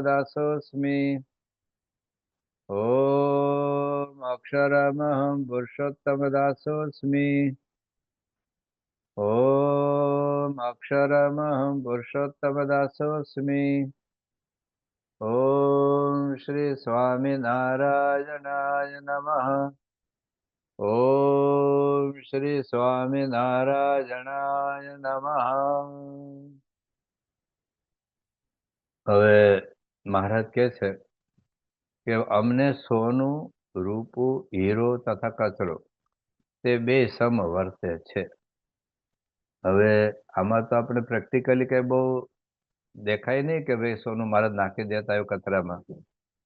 दासोऽस्मि। ॐ अक्षरमहं पुरुषोत्तमदासोऽस्मि। ॐ अक्षरमहं पुरुषोत्तमदासोऽस्मि। ॐ श्री स्वामिनारायणाय नमः। ॐ श्री स्वामिनारायणाय नमः। હવે મહારાજ કહે છે કે અમને સોનું, રૂપું, હીરો તથા કચરો તે બે સમ વર્તે છે. હવે આમાં તો આપણે પ્રેક્ટિકલી કઈ બહુ દેખાય નહીં કે ભાઈ સોનું મહારાજ નાખી દેતા હોય કચરામાં.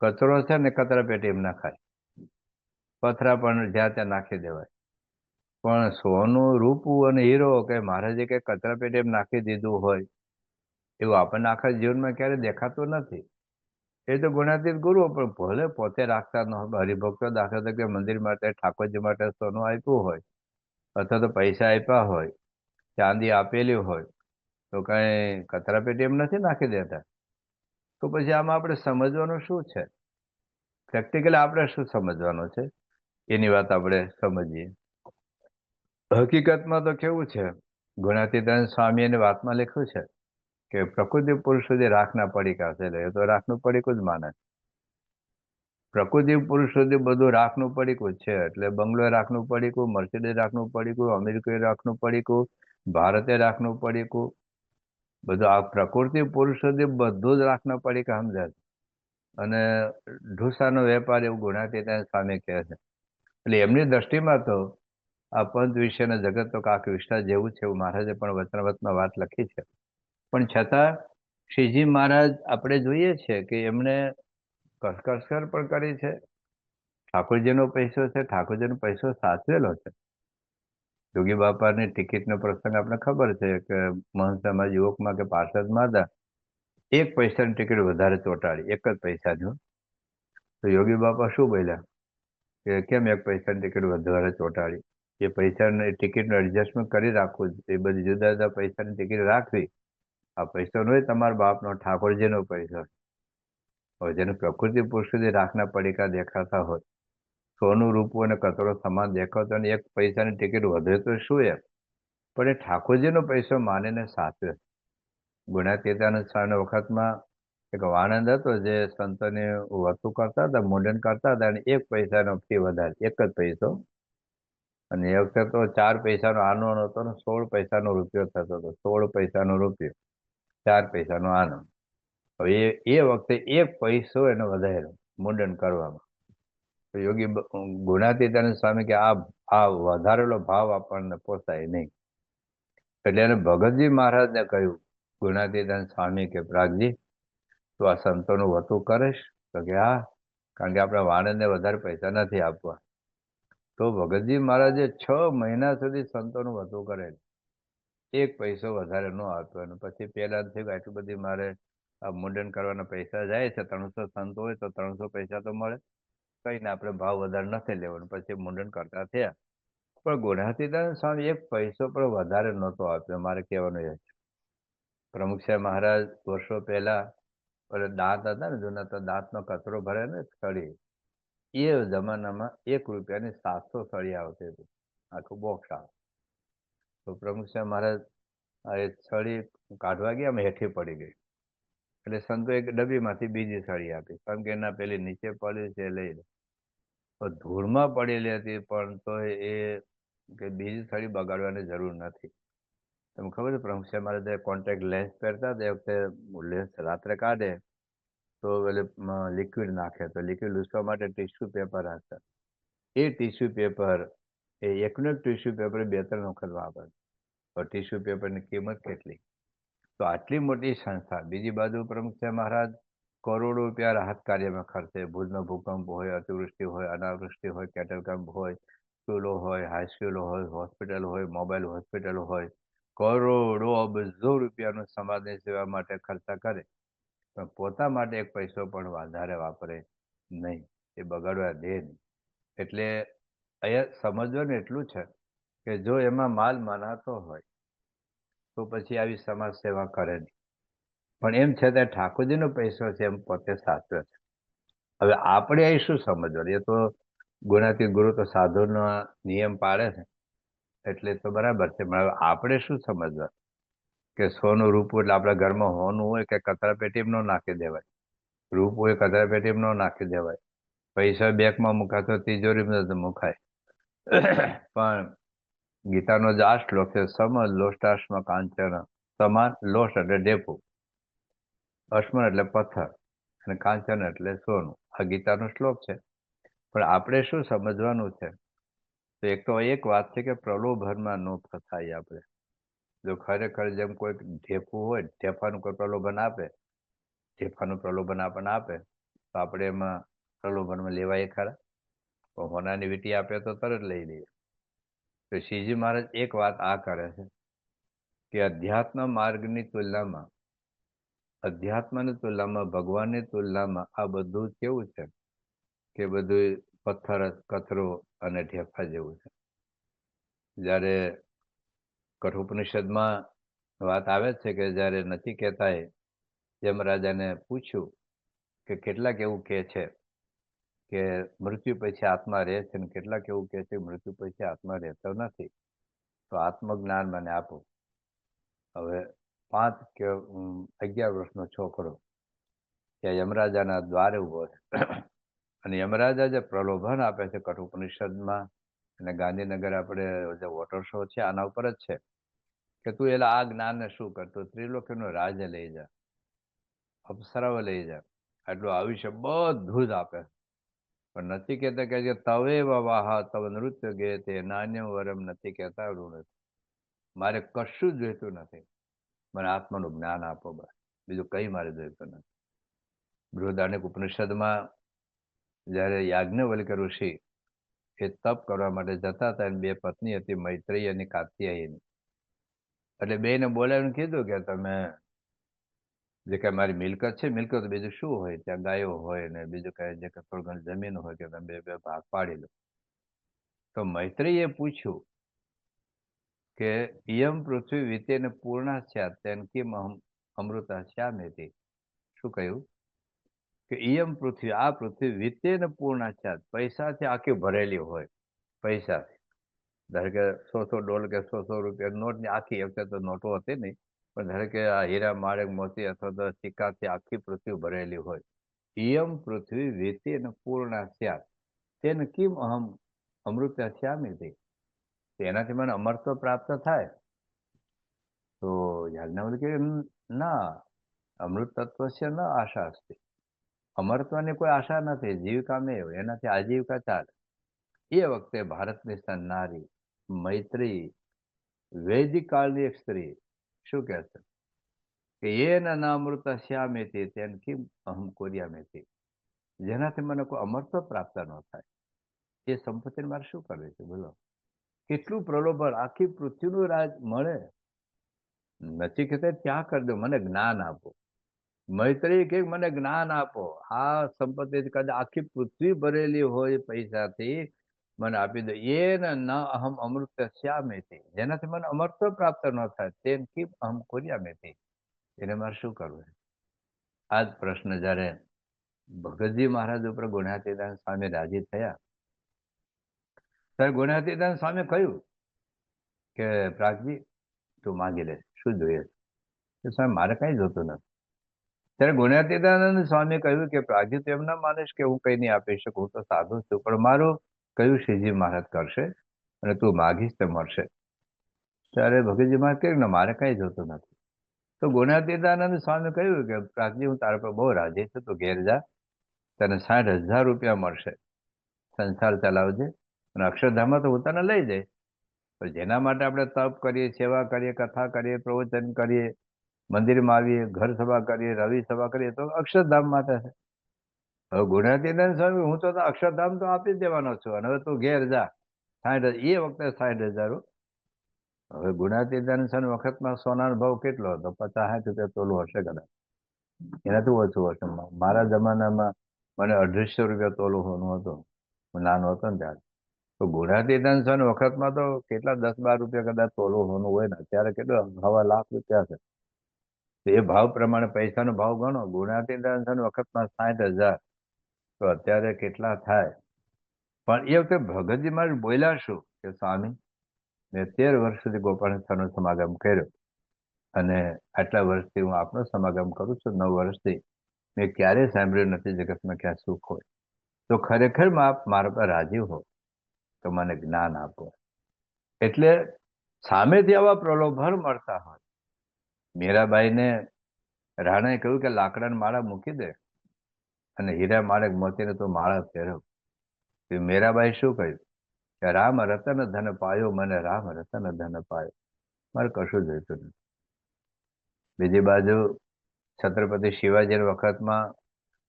કચરો છે ને કચરા પેટીમાં નાખાય, પથરા પણ જ્યાં ત્યાં નાખી દેવાય. પણ સોનું, રૂપું અને હીરો કે મહારાજે કે કચરા પેટીમાં નાખી દીધું હોય એવું આપણને આખા જીવનમાં ક્યારે દેખાતું નથી. એ તો ગુણાતીત ગુરુ પણ ભલે પોતે રાખતા ન હોય. હરિભક્તો દાખલા તરીકે મંદિર માટે, ઠાકોરજી માટે સોનું આપ્યું હોય અથવા તો પૈસા આપ્યા હોય, ચાંદી આપેલી હોય, તો કઈ કચરા પેટી એમ નથી નાખી દેતા. તો પછી આમાં આપણે સમજવાનું શું છે? પ્રેક્ટિકલી આપણે શું સમજવાનું છે એની વાત આપણે સમજીએ. હકીકતમાં તો કેવું છે, ગુણાતીતાનંદ સ્વામીની વાતમાં લખ્યું છે કે પ્રકૃતિ પુરુષ સુધી રાખના પડીકા છે. એ તો રાખનું પડીકું જ માને. પ્રકૃતિ પુરુષ સુધી બધું રાખનું પડીકું જ છે. એટલે બંગલો રાખનું પડીકું, મર્સિડીઝ રાખનું પડીકું, અમેરિકા રાખનું પડીકું, ભારતે રાખનું પડીકું, બધું આ પ્રકૃતિ પુરુષ સુધી બધું જ રાખના પડીકા સમજે છે. અને ઢૂસાનો વેપાર એવું ગુણાતીતાનંદ સ્વામી કહે છે. એટલે એમની દ્રષ્ટિમાં તો આ પંચ વિષયના જગત તો કાક વિષ્ઠા જેવું છે એવું મહારાજે પણ વચનાવતમાં વાત લખી છે. પણ છતાં શ્રીજી મહારાજ આપણે જોઈએ છે કે એમણે કસકસર પણ કરી છે. ઠાકોરજીનો પૈસો છે, ઠાકોરજીનો પૈસો સાચવેલો છે. યોગી બાપાની ટિકિટનો પ્રસંગ આપણે ખબર છે કે મહંત સમાજ યુવકમાં કે પાર્ષદમાં હતા, 1 પૈસાની ટિકિટ વધારે ચોંટાડી, 1 જ પૈસાની. તો યોગી બાપા શું બોલ્યા કે કેમ 1 પૈસાની ટિકિટ વધારે ચોંટાડી? એ પૈસાની ટિકિટનું એડજસ્ટમેન્ટ કરી રાખવું, એ બધી જુદા જુદા પૈસાની ટિકિટ રાખવી. આ પૈસો નો તમારા બાપનો, ઠાકોરજીનો પૈસો. હવે જેને પ્રકૃતિ પુરુષ સુધી રાખના પડીકા દેખાતા હોય, સોનું, રૂપું અને કચરો સમાન દેખાતો અને 1 પૈસાની ટિકિટ વધે તો શું એમ? પણ એ ઠાકોરજીનો પૈસો માનીને સાચવે. ગુણાતીતાનંદ સ્વામીના વખતમાં એક વાણંદ હતો જે સંતોને વર્તું કરતા હતા, મુંડન કરતા હતા, અને 1 પૈસાનો ફી વધારે, 1 જ પૈસો. અને એ વખતે તો 4 પૈસાનો આનો હતો ને 16 પૈસાનો રૂપિયો થતો હતો. 16 પૈસાનો રૂપિયો, 4 પૈસાનો આનો. હવે એ વખતે 1 પૈસો એને વધાર્યો મુંડન કરવામાં. તો યોગી ગુણાતીતાનંદ સ્વામી કે આ વધારેલો ભાવ આપણને પોસાય નહીં. એટલે એને ભગતજી મહારાજને કહ્યું, ગુણાતીતાનંદ સ્વામી કે પ્રાગજી તું આ સંતોનું વતું કરીશ? તો કે હા, કારણ કે આપણે વાણંદને વધારે પૈસા નથી આપવા. તો ભગતજી મહારાજે 6 મહિના સુધી સંતોનું વતું કરેલ, 1 પૈસો વધારે ન આપ્યો. અને પછી પહેલા થયું આટલું બધી મારે આ મુંડન કરવાના પૈસા જાય છે, 300 સંત હોય તો 300 પૈસા તો મળે, કઈને આપણે ભાવ વધારે નથી લેવાનો. પછી મુંડન કરતા થયા. પણ ગુણાતીતાનંદ સ્વામી 1 પૈસો પણ વધારે નહોતો આપ્યો. મારે કહેવાનું એ છે. પ્રમુખ સાહેબ મહારાજ વર્ષો પહેલા પેલા દાંત હતા ને જૂના, તો દાંતનો કચરો ભરે ને સળી, એ જમાનામાં 1 રૂપિયાની 700 સળી આવતી હતી, આખું બોક્સ આવે. તો પ્રમુખ સાહેબ મહારાજ એ સળી કાઢવા ગયા, એમાં હેઠી પડી ગઈ. એટલે સંતો એક ડબ્બીમાંથી બીજી સળી આપી, કારણ કે એના પેલી નીચે પડી છે લઈ લે. તો ધૂળમાં પડેલી હતી, પણ તો એ કે બીજી સળી બગાડવાની જરૂર નથી. તમને ખબર છે પ્રમુખ સાહેબ મહારાજ કોન્ટેક્ટ લેન્સ પહેરતા, તે વખતે લેન્સ રાત્રે કાઢે તો લિક્વિડ નાખે, તો લિક્વિડ લૂછવા માટે ટીશ્યુ પેપર રાખતા. એ ટીશ્યુ પેપર, એ એકનું એક ટીશ્યુ પેપર 2-3 વખત વાપરે. તો ટીશ્યુ પેપરની કિંમત કેટલી? તો આટલી મોટી સંસ્થા. બીજી બાજુ પ્રમુખ સાહેબ મહારાજ કરોડો રૂપિયા રાહત કાર્યમાં ખર્ચે. ભુજનો ભૂકંપ હોય, અતિવૃષ્ટિ હોય, અનાવૃષ્ટિ હોય, કેટલકંપ હોય, સ્કૂલો હોય, હાઈસ્કૂલો હોય, હોસ્પિટલ હોય, મોબાઈલ હોસ્પિટલ હોય, કરોડો અબજો રૂપિયાનું સમાજની સેવા માટે ખર્ચા કરે, પણ પોતા માટે 1 પૈસો પણ વધારે વાપરે નહીં, એ બગાડવા દે નહીં. એટલે અહીંયા સમજવાનું એટલું છે કે જો એમાં માલ મનાતો હોય તો પછી આવી સમાજ સેવા કરે નહીં. પણ એમ છતાં ઠાકોરજીનો પૈસો છે એમ પોતે સાચવે છે. હવે આપણે અહીં શું સમજવાનું? એ તો ગુણાતીત ગુરુ તો સાધુનો નિયમ પાડે છે એટલે તો બરાબર છે, પણ હવે આપણે શું સમજવા કે સોનું રૂપું એટલે આપણા ઘરમાં હોનું હોય કે કચરા પેટીમાં ન નાખી દેવાય, રૂપ હોય કચરા પેટીમાં ન નાખી દેવાય, પૈસા બેંકમાં મુકાતો તિજોરીમાં જ મુકાય. પણ ગીતાનો જે આ શ્લોક છે, સમ લોષ્ટાશ્મ કાંચન, સમાન લોષ્ટ એટલે ડેપું, અશ્મ એટલે પથ્થર અને કાંચન એટલે સોનું. આ ગીતાનો શ્લોક છે. પણ આપણે શું સમજવાનું છે? તો એક તો એક વાત છે કે પ્રલોભનમાં ન ફસાય આપણે. જો ખરેખર જેમ કોઈ ઢેફું હોય, ઢેફાનું કોઈ પ્રલોભન આપે, ઢેફાનું પ્રલોભન આપણને આપે તો આપણે એમાં પ્રલોભનમાં લેવાય ખરા? તો હોનાની વીંટી આપે તો તરત લઈ લઈએ. તો શ્રીજી મહારાજ એક વાત આ કરે છે કે અધ્યાત્મની તુલનામાં ભગવાનની તુલનામાં આ બધું કેવું છે કે બધું પથ્થર કચરો અને ઢેફા જેવું છે. જ્યારે કઠોપનિષદમાં વાત આવે છે કે જ્યારે નચિકેતાએ યમરાજાને પૂછ્યું કે કેટલાક એવું કહે છે કે મૃત્યુ પછી આત્મા રહે છે, અને કેટલાક એવું કહે છે મૃત્યુ પછી આત્મા રહેતો નથી, તો આત્મજ્ઞાન મને આપો. હવે 5 કે 11 વર્ષનો છોકરો ત્યાં યમરાજાના દ્વારે ઉભો છે અને યમરાજા જે પ્રલોભન આપે છે કઠોપનિષદમાં અને ગાંધીનગર આપણે જે વોટર શો છે આના ઉપર જ છે કે તું એલા આ જ્ઞાનને શું કરતો, ત્રિલોકીનું રાજ્ય લઈ જા, અપ્સરાઓ લઈ જા, આટલું આયુષ્ય બધું જ આપે. પણ નથી કહેતા કે તવે વાહ તવ નૃત્ય ગે તે નાન્યમ વરમ નથી કહેતા ઋણ, મારે કશું જ જોઈતું નથી, મને આત્માનું જ્ઞાન આપો બસ, બીજું કઈ મારે જોઈતું નથી. બૃહદારણ્યક ઉપનિષદમાં જ્યારે યાજ્ઞવલ્ક્ય ઋષિ એ તપ કરવા માટે જતા હતા, અને 2 પત્ની હતી, મૈત્રેયી અને કાત્યાયની. એટલે બેને બોલાવીને કીધું કે તમે જે કઈ મારી મિલકત છે, મિલકત બીજું શું હોય, ત્યાં ગાયો હોય ને બીજું કઈ જે થોડું ઘણું જમીન હોય કે તમે 2 ભાગ પાડી લો. તો મૈત્રેયીએ પૂછ્યું કે ઇયમ પૃથ્વી વિતેન પૂર્ણા સ્યાત તેન કિમ અમૃતા શ્યામેતિ. શું કહ્યું કે ઇયમ પૃથ્વી, આ પૃથ્વી વિતેન પૂર્ણા સ્યાત, પૈસાથી આખી ભરેલી હોય, પૈસાથી. ધારો કે $100 કે 100 રૂપિયા નોટની આખી, વખતે તો નોટો હતી નહીં, પણ ધારો કે આ હીરા માણેક મોતી અથવા તો સિક્કાથી આખી પૃથ્વી ભરેલી હોય. ઇયમ પૃથ્વી વિતેન પૂર્ણા સ્યાત તેન કિમ અહમ અમૃતા શ્યામિતિ, એનાથી મને અમરત્વ પ્રાપ્ત થાય. તો યાજ્ઞવલ્ક્ય કે ના, અમૃત તત્વ છે ન આશા અસ્તિ, અમરત્વની કોઈ આશા નથી, જીવિકામેવ, એનાથી આજીવિકા ચાલે. એ વખતે ભારતની નારી મૈત્રી, વૈદિક કાળની એક સ્ત્રી શું કહે છે કે એના ના અમૃત શ્યામેતી તેન કિમ અહમ કોરિયામેતી, જેનાથી મને કોઈ અમરત્વ પ્રાપ્ત ન થાય, એ સંપત્તિને મારે શું કરવી છે બોલો? કેટલું પ્રલોભન, આખી પૃથ્વીનું રાજ મળે. નચિકેતા ત્યાં કરી દો, મને જ્ઞાન આપો. મૈત્રી કે મને જ્ઞાન આપો, આ સંપત્તિ કદાચ આખી પૃથ્વી ભરેલી હોય પૈસાથી, મને આપી દો. એન ન અહમ અમૃત શ્યામેતી, જેનાથી મને અમરત્વ પ્રાપ્ત ન થાય, તેમ કિમ અહમ કોરિયામેતી, એને મારે શું કરવું? આ જ પ્રશ્ન જ્યારે ભગતજી મહારાજ ઉપર ગુણાતીતાનંદ સ્વામી રાજી થયા, ત્યારે ગુણાતીતાનંદ સ્વામી કહ્યું કે પ્રાગજી તું માગી લે, શું જોઈએ છે? સ્વામી મારે કઈ જોતું નથી. ત્યારે ગુણાતીતાનંદ સ્વામી કહ્યું કે પ્રાગજી તું એમ ના માનીશ કે હું કઈ નહીં આપી શકું, હું તો સાધુ છું, પણ મારું કયું શ્રીજી મહારાજ કરશે અને તું માગીશ તે મળશે. ત્યારે ભગતજી મહારાજ કહ્યું ને મારે કઈ જોતું નથી. તો ગુણાતીતાનંદ સ્વામી કહ્યું કે પ્રાગજી હું તારા પર બહુ રાજી છું, તું ઘેર જા, તને 60,000 રૂપિયા મળશે, સંસાર ચલાવજે, અને અક્ષરધામમાં તો હું તને લઈ જઈશ. તો જેના માટે આપણે તપ કરીએ, સેવા કરીએ, કથા કરીએ, પ્રવચન કરીએ, મંદિરમાં આવીએ, ઘર સભા કરીએ, રવિ સભા કરીએ, તો અક્ષરધામ માટે છે. હવે ગુણાતીતાનંદ સ્વામી હું તો અક્ષરધામ તો આપી જ દેવાનો છું, અને હવે તું ઘેર જા. 60,000, એ વખતે 60,000. હવે ગુણાતીતાનંદ સ્વામી વખતમાં સોનાનો ભાવ કેટલો હતો? 50-60 રૂપિયા તોલું હશે કદાચ, એનાથી ઓછું હશે. મારા જમાનામાં મને 250 રૂપિયા તોલું હોનું હતું, હું નાનો હતો ને ત્યારે. તો ગુણાતીતાનંદ સ્વામી વખતમાં તો કેટલા 10-12 રૂપિયા કદાચ તોલું હોનું હોય ને, અત્યારે કેટલું 1.25 લાખ રૂપિયા છે. તો એ ભાવ પ્રમાણે પૈસાનો ભાવ ગણો, ગુણાતીત વખતમાં 60,000, તો અત્યારે કેટલા થાય? પણ એ વખતે ભગતજી મહારાજ બોલ્યા શું કે સ્વામી, મેં 13 વર્ષ સુધી ગોપાલ સ્થાનનો સમાગમ કર્યો અને આટલા વર્ષથી હું આપનો સમાગમ કરું છું, 9 વર્ષથી મેં ક્યારેય સાંભળ્યું નથી જગતમાં ક્યાં સુખ હોય. તો ખરેખર આપ મારા પર રાજી હો તો મને જ્ઞાન આપો. એટલે સામેથી આવા પ્રલોભન મળતા હોય. મીરાબાઈને રાણાએ કહ્યું કે લાકડાની માળા મૂકી દે અને હીરા માણેક મોતીને તું માળા ફેરવ. મીરાબાઈ શું કહ્યું કે રામ રતન ધન પાયો, મને રામ રતન ધન પાયો, મારે કશું જોઈતું નથી. બીજી બાજુ છત્રપતિ શિવાજી વખતમાં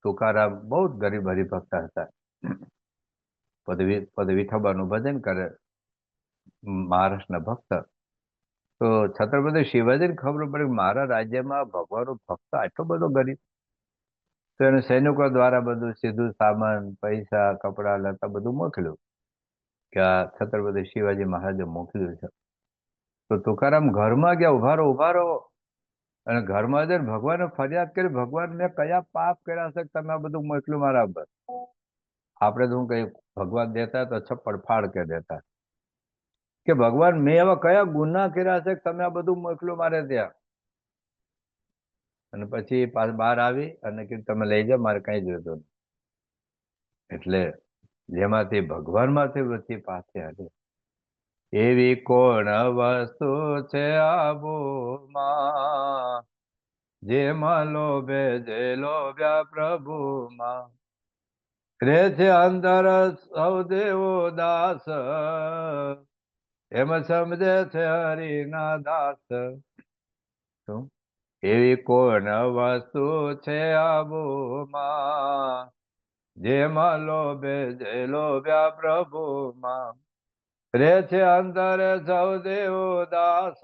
તુકારામ બહુ જ ગરીબ હરિભક્ત હતા. પદ વિઠોબાનું ભજન કરે, મહારાષ્ટ્રના ભક્ત. તો છત્રપતિ શિવાજીને ખબર પડી મારા રાજ્યમાં ભગવાનનો ભક્ત આટલો બધો ગરીબ. તો એને સૈનિકો દ્વારા બધું સીધું સામાન, પૈસા, કપડા, લતા બધું મોકલ્યું કે આ છત્રપતિ શિવાજી મહારાજે મોકલ્યું છે. તો તુકારામ ઘરમાં ગયા, ઉભા રહો. અને ઘરમાં જઈને ભગવાનને ફરિયાદ કરી, ભગવાન મેં કયા પાપ કર્યા છે તમે આ બધું મોકલ્યું મારા પર? આપણે તો હું કઈ ભગવાન દેતા તો છપ્પડ ફાડ કે દેતા કે ભગવાન મેં એવા કયા ગુના કર્યા છે તમે આ બધું મોકલ્યું મારે ત્યાં? અને પછી બહાર આવી અને કીધું તમે લઈ જાઓ, મારે કઈ જોઈતું નથી. એટલે જેમાંથી ભગવાનમાંથી વૃત્તિ પાસે હટે એવી કોણ વસ્તુ છે આબોમાં, જેમાં લોભે જે લોભ્યા પ્રભુમાં, રે છે અંદર સૌ દેવો દાસ, એમ સમજે છે હરિના દાસ. શું એવી કોણ વસ્તુ છે આબોમાં, જેમાં લોભે જે લોભ્યા પ્રભુમાં, રે છે અંતરે સૌ દેવો દાસ,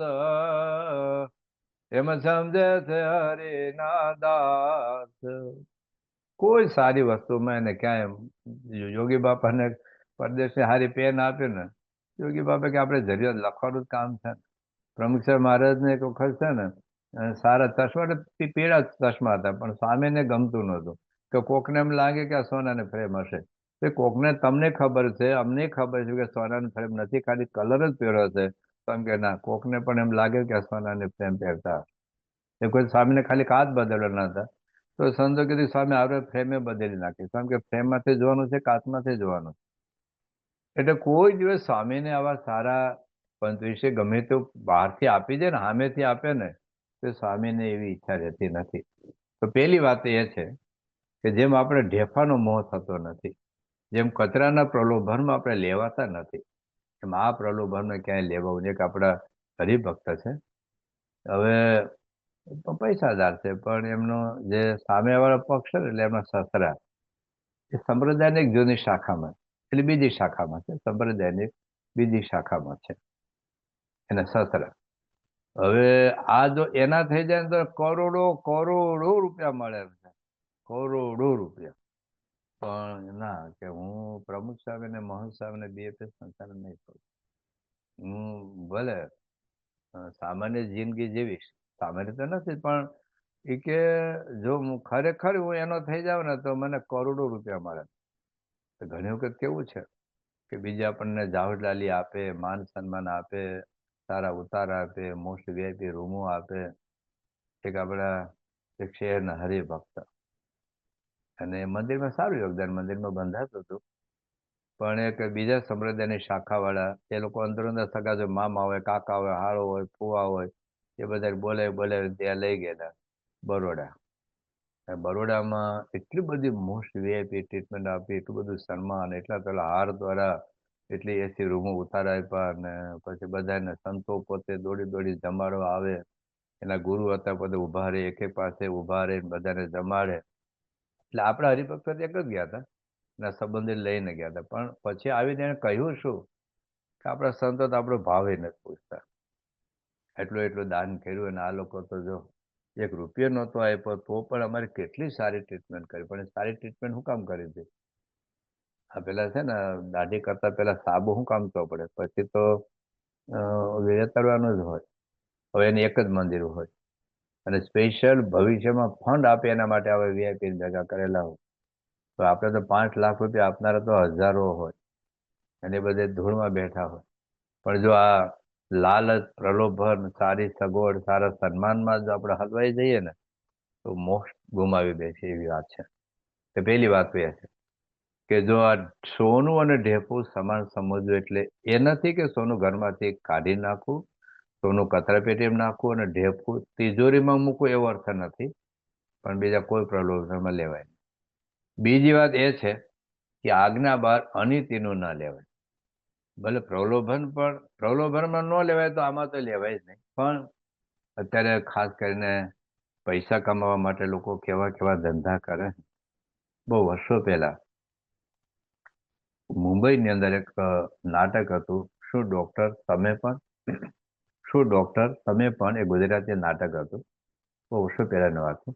એમ સમજે છે હરિના દાસ. કોઈ સારી વસ્તુમાં એને ક્યાંય યોગી બાપાને પરદેશની હારી પેન આપ્યું ને, યોગી બાપા કે આપણે જરિયા લખવાનું જ કામ છે. પ્રમુખ સાહેબ મહારાજને એક વખત છે ને સારા ચશ્મા, પીળા ચશ્મા હતા, પણ સ્વામીને ગમતું નહોતું કે કોકને એમ લાગે કે આ સોનાની ફ્રેમ હશે. તો કોકને તમને ખબર છે, અમને ખબર છે કે સોનાની ફ્રેમ નથી, ખાલી કલર જ પહેર્યો છે. તો એમ કે ના, કોકને પણ એમ લાગે કે આ સોનાની ફ્રેમ પહેરતા. એ કોઈ સ્વામીને ખાલી કાચ બદલવાના હતા. તો સંતો કીધું સ્વામી આપણે ફ્રેમે બદલી નાખી. સ્વામી કે ફ્રેમમાંથી જોવાનું છે, કાચમાંથી જોવાનું. એટલે કોઈ દિવસ સ્વામીને આવા સારા પંચ વિશે ગમે તે બહારથી આપી દે ને, સામેથી આપે ને, તો સ્વામીને એવી ઈચ્છા રહેતી નથી. તો પહેલી વાત એ છે કે જેમ આપણે ઢેફાનો મોહ થતો નથી, જેમ કચરાના પ્રલોભનમાં આપણે લેવાતા નથી, એમ આ પ્રલોભનમાં ક્યાંય લેવું. એક આપણા હરિભક્ત છે, હવે પૈસાદાર છે, પણ એમનો જે સામેવાળો પક્ષ છે ને, એટલે એમના સસરા એ સંપ્રદાયની એક જૂની શાખામાં, એટલે બીજી શાખામાં છે, સંપ્રદાયની બીજી શાખામાં છે એના સસરા. હવે આ જો એના થઈ જાય ને તો કરોડો કરોડો રૂપિયા મળે એમ છે, કરોડો રૂપિયા. પણ ના, કે હું પ્રમુખ સાહેબ અને મહંત સાહેબ ને બે સંસાર નહીં કરું. હું ભલે સામાન્ય જિંદગી જીવીશ, સામાન્ય તો નથી, પણ એ કે જો હું ખરેખર હું એનો થઈ જાઉં ને તો મને કરોડો રૂપિયા મળે. તો ઘણી વખત કેવું છે કે બીજા આપણને જાવડલાલી આપે, માન સન્માન આપે, સારા ઉતારા આપે, મોસ્ટ વીઆઈપી રૂમો આપે. એક આપણા એક શહેરના હરિભક્ત, અને મંદિરમાં સારું યોગદાન, મંદિરમાં બંધાતું હતું, પણ એક બીજા સંપ્રદાયની શાખાવાળા એ લોકો અંદર અંદર સગા, જો મામા હોય, કાકા હોય, હાળો હોય, ફુવા હોય, એ બધા બોલે ત્યાં લઈ ગયા બરોડા. બરોડામાં એટલી બધી મોસ્ટ વીઆઈપી ટ્રીટમેન્ટ આપી, એટલું બધું સન્માન, એટલા પેલા હાર દ્વારા એટલી એસી રૂમો ઉતારા આપ્યા, અને પછી બધાને સંતો પોતે દોડી જમાડવા આવે. એના ગુરુ હતા પોતે ઉભા રહે, એક પાસે ઉભા રહે, બધાને જમાડે. એટલે આપણા હરિભક્તો એક જ ગયા હતા, એના સંબંધી લઈને ગયા હતા. પણ પછી આવીને એને કહ્યું શું કે આપણા સંતો તો આપણો ભાવે નથી પૂછતા, એટલું દાન કર્યું, અને આ લોકો તો જો 1 રૂપિયો નહોતો આપ્યો તો પણ અમારી કેટલી સારી ટ્રીટમેન્ટ કરી. પણ સારી ટ્રીટમેન્ટ શું કામ કરી હતી? આ પેલા છે ને દાઢી કરતા પેલા સાબુ શું કામ તો પડે, પછી તો વેતરવાનું જ હોય. હવે એની એક જ મંદિર હોય, અને સ્પેશિયલ ભવિષ્યમાં ફંડ આપે એના માટે હવે વીઆઈપી ભેગા કરેલા હોય. તો આપણે તો 5 લાખ રૂપિયા આપનારા તો હજારો હોય અને એ બધે ધૂળમાં બેઠા હોય. પણ જો આ લાલચ, પ્રલોભન, સારી સગવડ, સારા સન્માનમાં જો આપણે હલવાઈ જઈએ ને તો મોક્ષ ગુમાવી બેસે એવી વાત છે. તો પહેલી વાત તો એ છે કે જો આ સોનું અને ઢેફું સમાન સમજવું એટલે એ નથી કે સોનું ઘરમાંથી કાઢી નાખવું, સોનું કચરાપેટીમાં નાખવું અને ઢેફું તિજોરીમાં મૂકવું એવો અર્થ નથી. પણ બીજા કોઈ પ્રલોભનમાં લેવાય નહીં. બીજી વાત એ છે કે આજ્ઞા બહાર અનીતિનું ના લેવાય. ભલે પ્રલોભનમાં ન લેવાય તો આમાં તો લેવાય જ નહીં. પણ અત્યારે ખાસ કરીને પૈસા કમાવા માટે લોકો કેવા કેવા ધંધા કરે. બહુ વર્ષો પહેલા મુંબઈની અંદર એક નાટક હતું, શું ડોક્ટર તમે પણ, શું ડોક્ટર તમે પણ, એ ગુજરાતી નાટક હતું. બહુ વર્ષો પહેલાની વાત છે,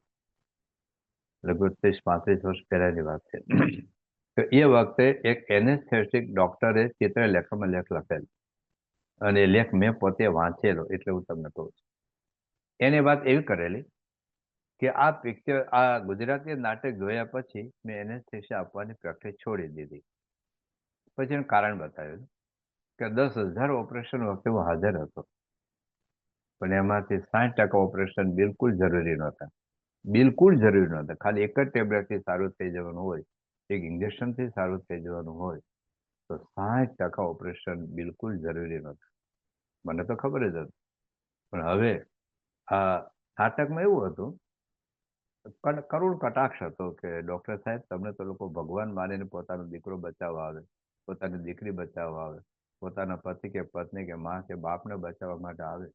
લગભગ 30-35 વર્ષ પહેલાની વાત છે. તો એ વખતે એક એનેસ્થેટિક ડોક્ટરે ચિત્રલેખામાં લેખ લખેલો અને એ લેખ મેં પોતે વાંચેલો, એટલે હું તમને કહું છું. એને વાત એવી કરેલી કે આ પિક્ચર, આ ગુજરાતી નાટક જોયા પછી મેં એનેસ્થેસિયા આપવાની પ્રેક્ટિસ છોડી દીધી. પછી એનું કારણ બતાવ્યું કે 10,000 ઓપરેશન વખતે હું હાજર હતો, પણ એમાંથી 60% ઓપરેશન બિલકુલ જરૂરી નહોતા. બિલકુલ જરૂરી નહોતા. ખાલી એક જ ટેબ્લેટથી સારું થઈ જવાનું હોય, એક ઇન્જેક્શનથી સારું થઈ જવાનું હોય, તો 60% ઓપરેશન બિલકુલ જરૂરી નહોતું. મને તો ખબર જ હતી. પણ હવે આ નાટકમાં એવું હતું, કરુણ કટાક્ષ હતો કે ડોક્ટર સાહેબ તમને તો લોકો ભગવાન માનીને પોતાનો દીકરો બચાવવા આવે, પોતાની દીકરી બચાવવા આવે, પોતાના પતિ કે પત્ની કે મા કે બાપને બચાવવા માટે આવે,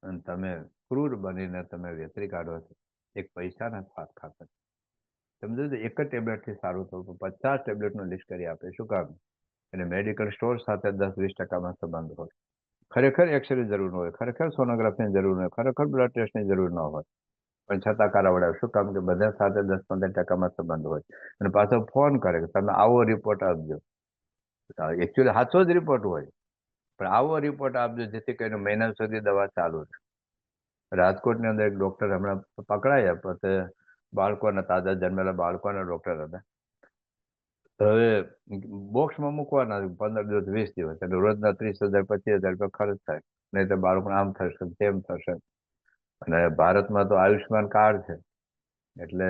અને તમે ક્રૂર બનીને તમે વેતરી કાઢો છો એક પૈસાના સ્વાદ ખાતર. સમજો તો એક જ ટેબ્લેટથી સારું થવું, 50 ટેબ્લેટનું લિસ્ટ કરી આપે. શું કામ? એટલે મેડિકલ સ્ટોર સાથે 10-20%માં સંબંધ હોય. ખરેખર એક્સરે જરૂર ન હોય, ખરેખર સોનોગ્રાફીની જરૂર ન હોય, ખરેખર બ્લડ ટેસ્ટની જરૂર ન હોય, પણ છતાં કરાવડાવે. શું કામ? કે બધા સાથે 10-15%માં સંબંધ હોય. અને પાછો ફોન કરે કે તમે આવો રિપોર્ટ આપજો. એકચ્યુઅલી સાચો જ રિપોર્ટ હોય, પણ આવો રિપોર્ટ આપજો જેથી કરીને મહિના સુધી દવા ચાલુ છે. રાજકોટની અંદર એક ડોક્ટર હમણાં પકડાયા, પોતે બાળકોના, તાજા જન્મેલા બાળકોના ડોક્ટર હતા. હવે બોક્સમાં મૂકવાના 15 દિવસ 20 દિવસ, એટલે રોજના 30,000-25,000 રૂપિયા ખર્ચ થાય. નહીં તો બાળકોને આમ થશે તેમ થશે. અને ભારતમાં તો આયુષ્યમાન કાર્ડ છે, એટલે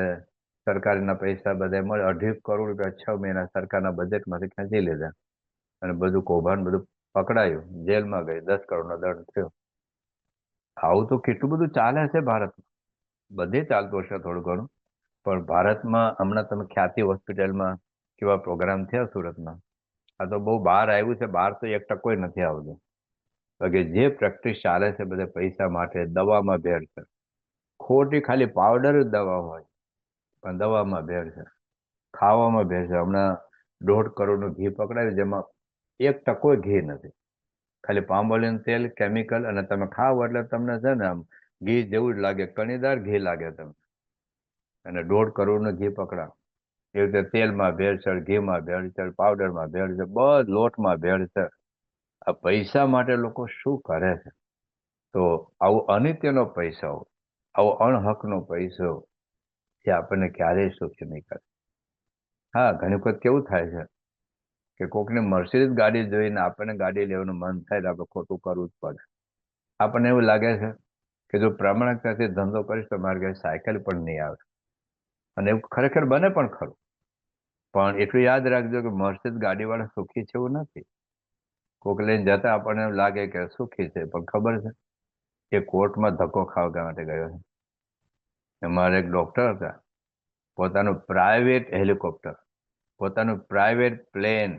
સરકારના પૈસા બધા મળે. 2.5 કરોડ રૂપિયા 6 મહિના સરકારના બજેટમાંથી ખેંચી લીધા અને બધું કૌભાંડ બધું પકડાયું, જેલમાં ગઈ, 10 કરોડનો દંડ થયો. આવું તો કેટલું બધું ચાલે છે ભારતમાં. બધે ચાલતું હશે થોડું ઘણું, પણ ભારતમાં હમણાં તમે ખ્યાતિ હોસ્પિટલમાં કેવા પ્રોગ્રામ થયા સુરતમાં, આ તો બહુ બહાર આવ્યું છે. બહાર તો 1% નથી આવતું. કે જે પ્રેક્ટિસ ચાલે છે બધા પૈસા માટે, દવામાં ભેળ છે. ખોટી ખાલી પાવડર જ દવા હોય, પણ દવામાં ભેળ છે, ખાવામાં ભેળ છે. હમણાં 1.5 કરોડનું ઘી પકડાયું, જેમાં 1% ઘી નથી. ખાલી પામોલિન તેલ, કેમિકલ, અને તમે ખાઓ એટલે તમને છે ને આમ ઘી જેવું જ લાગે, કણીદાર ઘી લાગે તમને. અને 1.5 કરોડનું ઘી પકડાવ. એવી રીતે તેલમાં ભેળસેળ, ઘીમાં ભેળસેળ, પાવડરમાં ભેળસેળ, બધ લોટમાં ભેળસેળ. આ પૈસા માટે લોકો શું કરે છે? તો આવો અનિત્યનો પૈસો, આવો અણહકનો પૈસો, એ આપણને ક્યારેય સુખી નહીં કરે. હા, ઘણી વખત કેવું થાય છે કે કોકની મર્સિડીઝ ગાડી જોઈને આપણને ગાડી લેવાનું મન થાય તો આપણે ખોટું કરવું જ પડે. આપણને એવું લાગે છે કે જો પ્રામાણિકતાથી ધંધો કરીશ તો મારી ઘરે સાયકલ પણ નહીં આવે. અને એવું ખરેખર બને પણ ખરું. પણ એટલું યાદ રાખજો કે મર્સિડીઝ ગાડીવાળા સુખી છે એવું નથી. કોક લઈને જતા આપણને એવું લાગે કે સુખી છે, પણ ખબર છે એ કોર્ટમાં ધક્કો ખાવા માટે ગયો છે. અમારે એક ડોક્ટર હતા, પોતાનું પ્રાઇવેટ હેલિકોપ્ટર, પોતાનું પ્રાઇવેટ પ્લેન,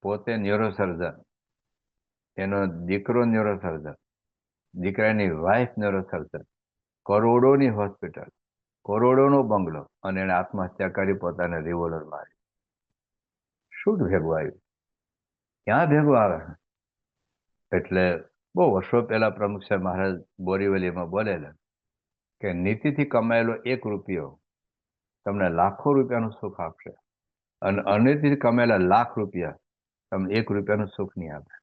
પોતે ન્યુરોસર્જન, એનો દીકરો ન્યુરોસર્જન, દીકરાની વાઇફ ન્યુરોસર્જન, કરોડોની હોસ્પિટલ, કરોડોનો બંગલો, અને એને આત્મહત્યા કરી, પોતાને રિવોલ્વર મારી. શું ભેગું આવ્યું? ક્યાં ભેગું આવે? એટલે બહુ વર્ષો પહેલા પ્રમુખ સાહેબ મહારાજ બોરીવલીમાં બોલેલા કે નીતિથી કમાયેલો 1 રૂપિયો તમને લાખો રૂપિયાનું સુખ આપશે, અને અનીતિથી કમાયેલા લાખ રૂપિયા તમને 1 રૂપિયાનું સુખ નહીં આપે.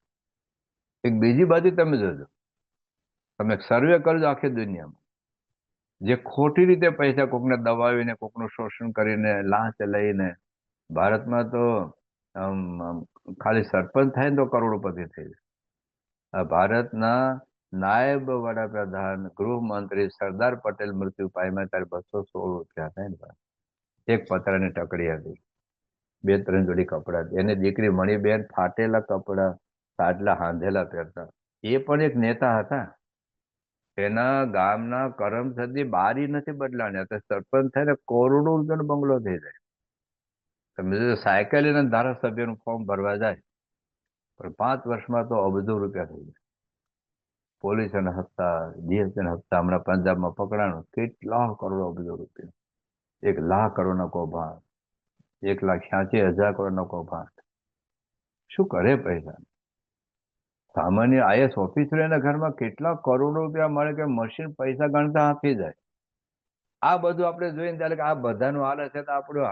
એક બીજી બાજુ તમે જોજો, તમે સર્વે કરજો આખી દુનિયામાં, જે ખોટી રીતે પૈસા કોકને દબાવીને, કોકનું શોષણ કરીને, લાંચ લઈને, ભારતમાં તો આમ ખાલી સરપંચ થાય ને તો કરોડપતિ થઈ જાય. આ ભારતના નાયબ વડાપ્રધાન ગૃહમંત્રી સરદાર પટેલ મૃત્યુ પામ્યા ત્યારે 216 રૂપિયા થાય ને ભાઈ. એક પતરાની ટકડી હતી, 2-3 જોડી કપડા, એની દીકરી મણિબેન ફાટેલા કપડા, સાટલા હાંધેલા પહેરતા. એ પણ એક નેતા હતા. એના ગામના કરમસદી બારી નથી બદલાણી, અત્યારે સરપંચ થાય ને કરોડો રૂપિયાનો બંગલો થઈ જાય. તમે જો સાયકલ અને ધારાસભ્યનું ફોર્મ ભરવા જાય પણ 5 વર્ષમાં તો અબજો રૂપિયા થઈ જાય. પોલીસના હપ્તા, જીએસટીના હપ્તા, હમણાં પંજાબમાં પકડાણું, કેટલા કરોડો અબજો રૂપિયા. 1,00,000 કરોડનો કૌભાંડ, 1,86,000 કરોડનો કૌભાંડ. શું કરે પૈસા? સામાન્ય આઈએસ ઓફિસરના ઘરમાં કેટલા કરોડો રૂપિયા મળે કે મશીન પૈસા ગણતા હાંફી જાય. આ બધું આપણે જોઈએ ત્યારે કે આ બધાનું હાલે છે તો આપણું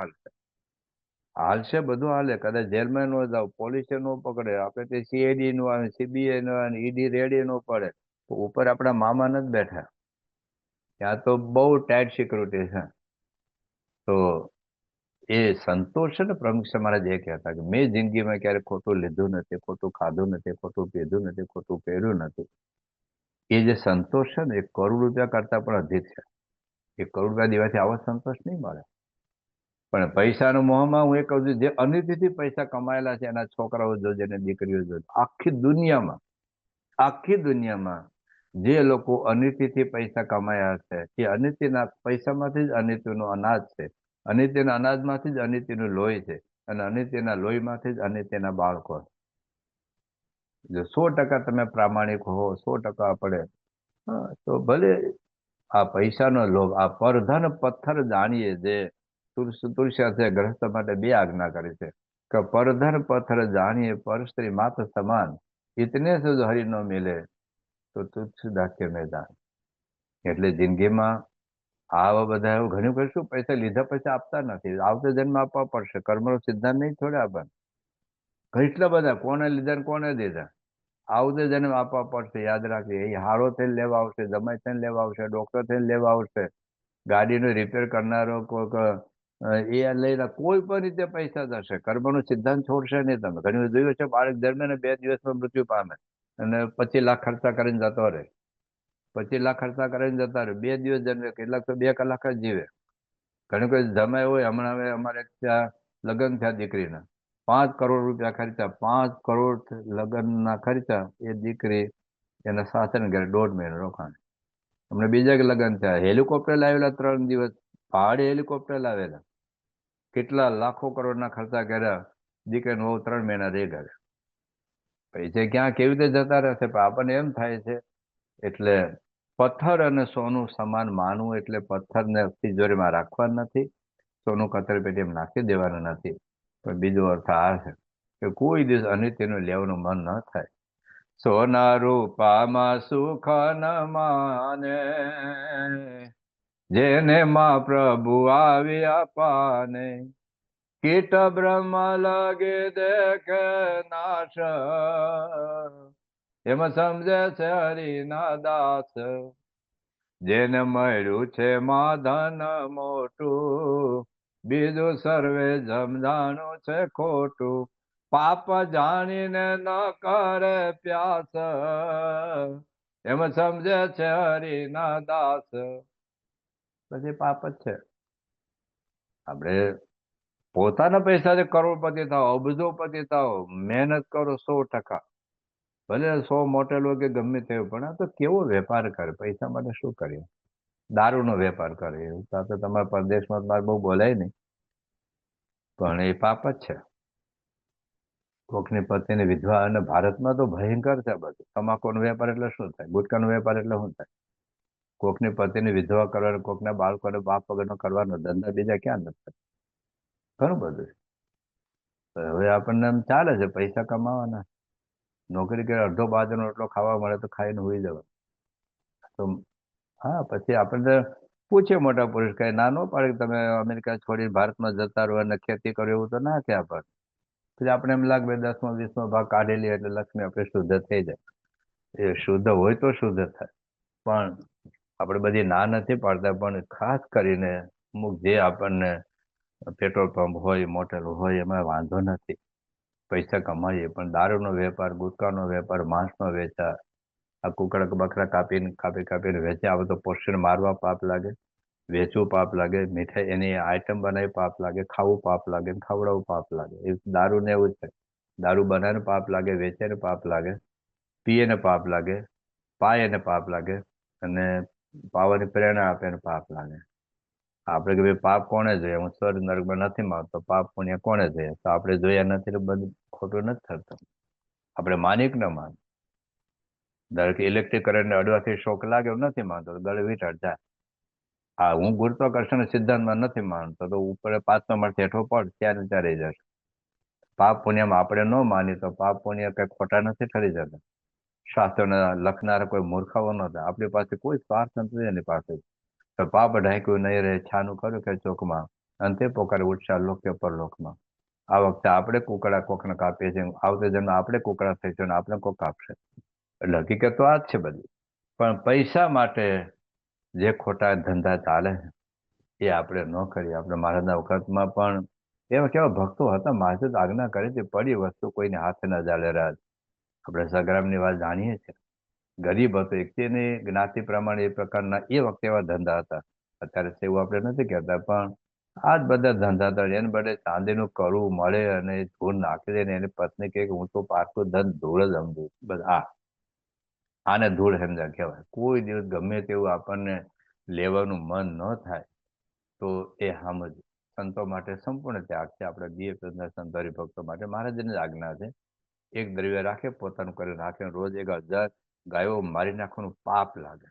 હાલશે, બધું હાલે. કદાચ જેલમાં ન જાવ, પોલીસે નો પકડે, આપણે તે સીઆઈડી નું આવે, સીબીઆઈ નું આવે, ઈડી રેડી નો પડે, તો ઉપર આપણા મામા નથી બેઠા. ત્યાં તો બહુ ટાઈટ સિક્યુરિટી છે. તો એ સંતોષ છે ને, પ્રમુખ મહારાજ એ કહેતા કે મેં જિંદગીમાં ક્યારે ખોટું લીધું નથી, ખોટું ખાધું નથી, ખોટું પીધું નથી, ખોટું પહેર્યું નથી. એ જે સંતોષ છે ને, એ કરોડ રૂપિયા કરતા પણ અધિક છે. એ કરોડ રૂપિયા દેવાથી આવો સંતોષ નહીં મળે. પણ પૈસાનો મોહમાં હું એ કહું છું, જે અનિતિથી પૈસા કમાયેલા છે એના છોકરાઓ જોજે ને દીકરીઓ જોજે, આખી દુનિયામાં જે લોકો અનિતિથી પૈસા કમાયા છે, એ અનિતિના પૈસામાંથી જ અનિતિનું અનાજ છે, અનિતિના અનાજમાંથી જ અનિતિનું લોહી છે, અને અનિતિના લોહીમાંથી જ અનિતિના બાળકો. જો 100% તમે પ્રામાણિક હો, 100% આપણે તો ભલે આ પૈસાનો લોભ, આ પરધન પથ્થર જાણીએ. જે તુલસીદાસે ગ્રસ્ત માટે 2 આજ્ઞા કરી છે કે પરધન પથ્થર જાણીએ, પરસ્ત્રી માત સમાન, ઇતને સે જો હરિ ન મિલે તો તુલસીદાસ કે મેદાન. એટલે જિંદગીમાં આવા બધા એવું ઘણું કરીશું, પૈસા લીધા પૈસા આપતા નથી, આવતો જન્મ આપવા પડશે. કર્મનો સિદ્ધાંત નહીં છોડે આપણને. કેટલા બધા કોને લીધા ને કોને દીધા, આવતો જન્મ આપવા પડશે. યાદ રાખજે, એ હારો થઈને લેવા આવશે, જમાઈ થઈને લેવા આવશે, ડોક્ટર થઈને લેવા આવશે, ગાડીનું રિપેર કરનારો કોઈક એ લઈને કોઈ પણ રીતે પૈસા જશે. કર્મનો સિદ્ધાંત છોડશે નહીં તમે. ઘણી વાર જોયું છે, બાળક જન્મે ને 2 દિવસમાં મૃત્યુ પામે અને 25 લાખ ખર્ચા કરીને જતો રહે. 25 લાખ ખર્ચા કરીને જતા રહે, 2 દિવસ જન્મે, કેટલાક તો 2 કલાક જ જીવે. ઘણી કોઈ જમાય હોય, હમણાં હવે અમારે ત્યાં લગ્ન થયા દીકરીના, 5 કરોડ રૂપિયા ખર્ચા, 5 કરોડ લગ્નના ખર્ચા. એ દીકરી એના સાસરે ઘરે 1.5 મહિનો રોકાણ. અમને બીજા કે લગ્ન થયા, હેલિકોપ્ટર લાવેલા 3 દિવસ, ભાડે હેલિકોપ્ટર લાવેલા, કેટલા લાખો કરોડના ખર્ચા કર્યા. દીકરીને બહુ 3 મહિના રહી ગયા. પૈસા ક્યાં કેવી રીતે જતા રહેશે, પણ આપણને એમ થાય છે. એટલે પથ્થર અને સોનું સમાન માનવું એટલે પથ્થરને તિજોરીમાં રાખવા નથી, સોનું કતરપેટીમાં નાખી દેવાનું નથી. પણ બીજો અર્થ આ છે કે કોઈ દિવસ અનિત્યનું લેવાનું મન ન થાય. સોના રૂપામાં સુખ ન માને, જેને માં પ્રભુ આવ્યા પાને. કીટ બ્રહ્મ લગે દેખે નાશ, એમ સમજે છે હરિના દાસ. જેને મળ્યું છે માધન મોટું, બીજું સર્વે સમજાણું છે ખોટું. પાપ જાણીને ન કરે પ્યાસ, એમ સમજે છે હરિના દાસ. પછી પાપ જ છે. આપણે પોતાના પૈસાથી કરોડપતિ થાવ, અબજોપતિ થાવ, મહેનત કરો 100%. ભલે 100 મોટેલ હોય કે ગમે તે, પણ આ તો કેવો વેપાર કરે, પૈસા માટે શું કરીએ? દારૂનો વેપાર કરે, એવું તો તમારા પરદેશમાં મારે બહુ બોલાય નહીં, પણ એ પાપ જ છે. કોકની પત્નીની વિધવા, અને ભારતમાં તો ભયંકર છે બધું. તમાકુનો વેપાર એટલે શું થાય, ગુટકાનો વેપાર એટલે શું થાય? કોકની પત્નીની વિધવા કરવાનો, કોકના બાળકોને બાપ વગરનો કરવાનો ધંધા બીજા ક્યાં નથી? ઘણું બધું. હવે આપણને એમ ચાલે છે પૈસા કમાવાના, નોકરી કરે, અડધો બાજુનો રોટલો ખાવા મળે તો ખાઈને હોઈ જવા. તો હા, પછી આપણને પૂછે મોટા પુરુષ, કઈ ના ન પાડે તમે અમેરિકા છોડી ભારતમાં જતા રહો અને ખેતી કરો, એવું તો ના કે આપણને. પછી આપણે એમ લાગે 10મો 20મો ભાગ કાઢી લઈએ એટલે લક્ષ્મી આપણે શુદ્ધ થઈ જાય. એ શુદ્ધ હોય તો શુદ્ધ થાય. પણ આપણે બધી ના નથી પાડતા, પણ ખાસ કરીને અમુક જે આપણને પેટ્રોલ પંપ હોય, મોટેલ હોય, એમાં વાંધો નથી, પૈસા કમાઈએ, પણ દારૂનો વેપાર, ગુટકાનો વેપાર, માંસનો વેચાર, આ કુકડા બકરા કાપીને વેચે, આ તો પોષણ મારવા પાપ લાગે, વેચવું પાપ લાગે, મીઠાઈ એની આઈટમ બનાવી પાપ લાગે, ખાવું પાપ લાગે, ખવડાવવું પાપ લાગે. એ દારૂ ને એવું જ છે. દારૂ બનાવીને પાપ લાગે, વેચે ને પાપ લાગે, પીએ ને પાપ લાગે, પાય એને પાપ લાગે, અને પાવાની પ્રેરણા આપે એને પાપ લાગે. આપણે કે ભાઈ પાપ કોણે જોઈએ, હું સ્વર્ગ નર્કમાં નથી માંગતો, પાપ પુણ્ય કોણે જોઈએ, તો આપણે જોયા નથી તો બધું ખોટું નથી થતું. આપણે માની કે ન માન, ધારો કે ઇલેક્ટ્રિક કરંટને અડવાથી શોક લાગે એવું નથી માનતો, ગળે વીંટાળ જાય. હા, હું ગુરુત્વાકર્ષણ સિદ્ધાંતમાં નથી માનતો, તો ઉપર 5નો માળ હેઠો પડ ત્યાં ને ત્યાં રહી જશે. પાપ પુણ્યમાં આપણે ન માની તો પાપ પુણ્ય કઈ ખોટા નથી ઠરી જતા. શાસ્ત્રોને લખનારા કોઈ મૂર્ખાઓ નહોતા, આપણી પાસે કોઈ સ્વાર્થ નથી એની પાસે. તો પાપ ઢાંક્યું નહીં રહે, છાનું કર્યું કે ચોકમાં, અંતે પોકારે ઉઠશા લોક કે પરલોકમાં. આ વખતે આપણે કુકડા કોકને કાપીએ છીએ, આવતે જન્મ આપણે કુકડા થઈશું અને આપણે કોક કાપશે. એટલે હકીકત તો આ જ છે બધી. પણ પૈસા માટે જે ખોટા ધંધા ચાલે એ આપણે ન કરીએ. આપણે મહારાજના વખતમાં પણ એવા કેવા ભક્તો હતા, મહારાજ આજ્ઞા કરી હતી, પડી વસ્તુ કોઈને હાથે ન ચાલે રાજ. આપણે સંગ્રામની વાત જાણીએ છીએ, ગરીબ હતો, એકની જ્ઞાતિ પ્રમાણે એ પ્રકારના એ વખતે એવા ધંધા હતા. અત્યારે એવું આપણે નથી કહેતા, પણ આ જ બધા ધંધા હતા. એને બદલે ચાંદીનું કરવું મળે અને ધૂળ નાખી દે ને એની પત્ની કહે કે હું તો પાછું ધન ધૂળ જ સમજુ. બસ આને ધૂળ સમજા કહેવાય. કોઈ દિવસ ગમે તેવું આપણને લેવાનું મન ન થાય તો એ સમજ. સંતો માટે સંપૂર્ણ ત્યાગ છે. આપણે દિવ્ય પ્રજ્ઞા સંતો હરિભક્તો માટે મહારાજની જ આજ્ઞા છે. એક દ્રવ્ય રાખે, પોતાનું કરી રાખે, રોજ 1000 ગાયો મારી નાખવાનું પાપ લાગે.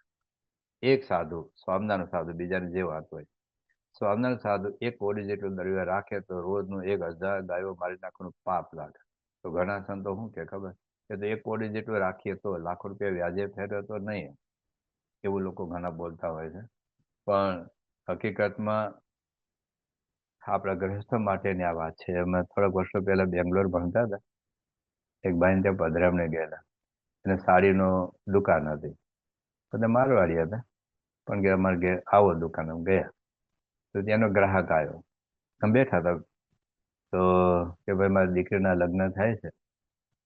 એક સાધુ, સ્વામિનારાયણ સાધુ, બીજાની જે વાત હોય, સ્વામિનારાયણ સાધુ એક કોડી જેટલું દ્રવ્ય રાખે તો રોજનું 1000 ગાયો મારી નાખવાનું પાપ લાગે. તો ઘણા સંતો શું કે ખબર કે તો એક કોડી જેટલું રાખીએ તો લાખો રૂપિયા વ્યાજે ફેરવે તો નહીં, એવું લોકો ઘણા બોલતા હોય છે. પણ હકીકતમાં આપણા ગ્રહસ્થ માટેની આ વાત છે. અમે થોડાક વર્ષો પહેલા બેંગ્લોર ભણતા હતા, એક ભાઈને ત્યાં પધરામને ગયેલા, એને સાડીનો દુકાન હતી, બધા મારવાડી હતા, પણ કે અમારે ઘેર આવો દુકાન ગયા. તો ત્યાંનો ગ્રાહક આવ્યો, અમે બેઠા હતા, તો કે ભાઈ મારી દીકરીના લગ્ન થાય છે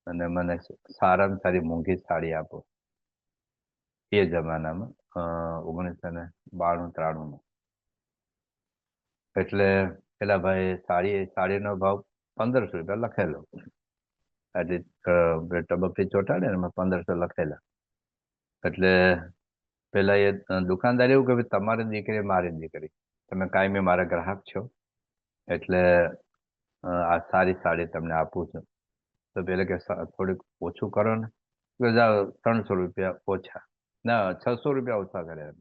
અને મને સારામાં સારી મોંઘી સાડી આપો. એ જમાનામાં 1992-93માં. એટલે પેલા ભાઈ સાડીનો ભાવ 1500 રૂપિયા લખેલો, આજે ટબકથી ચોટાડે ને એમાં 1500 લખેલા. એટલે પેલા એ દુકાનદાર એવું કે તમારી દીકરી મારી દીકરી, તમે કાયમી મારા ગ્રાહક છો, એટલે આ સારી સાડી તમને આપું છું. તો પેલા કે થોડીક ઓછું કરો ને, કે જાઓ 300 રૂપિયા ઓછા, ના 600 રૂપિયા ઓછા કર્યા.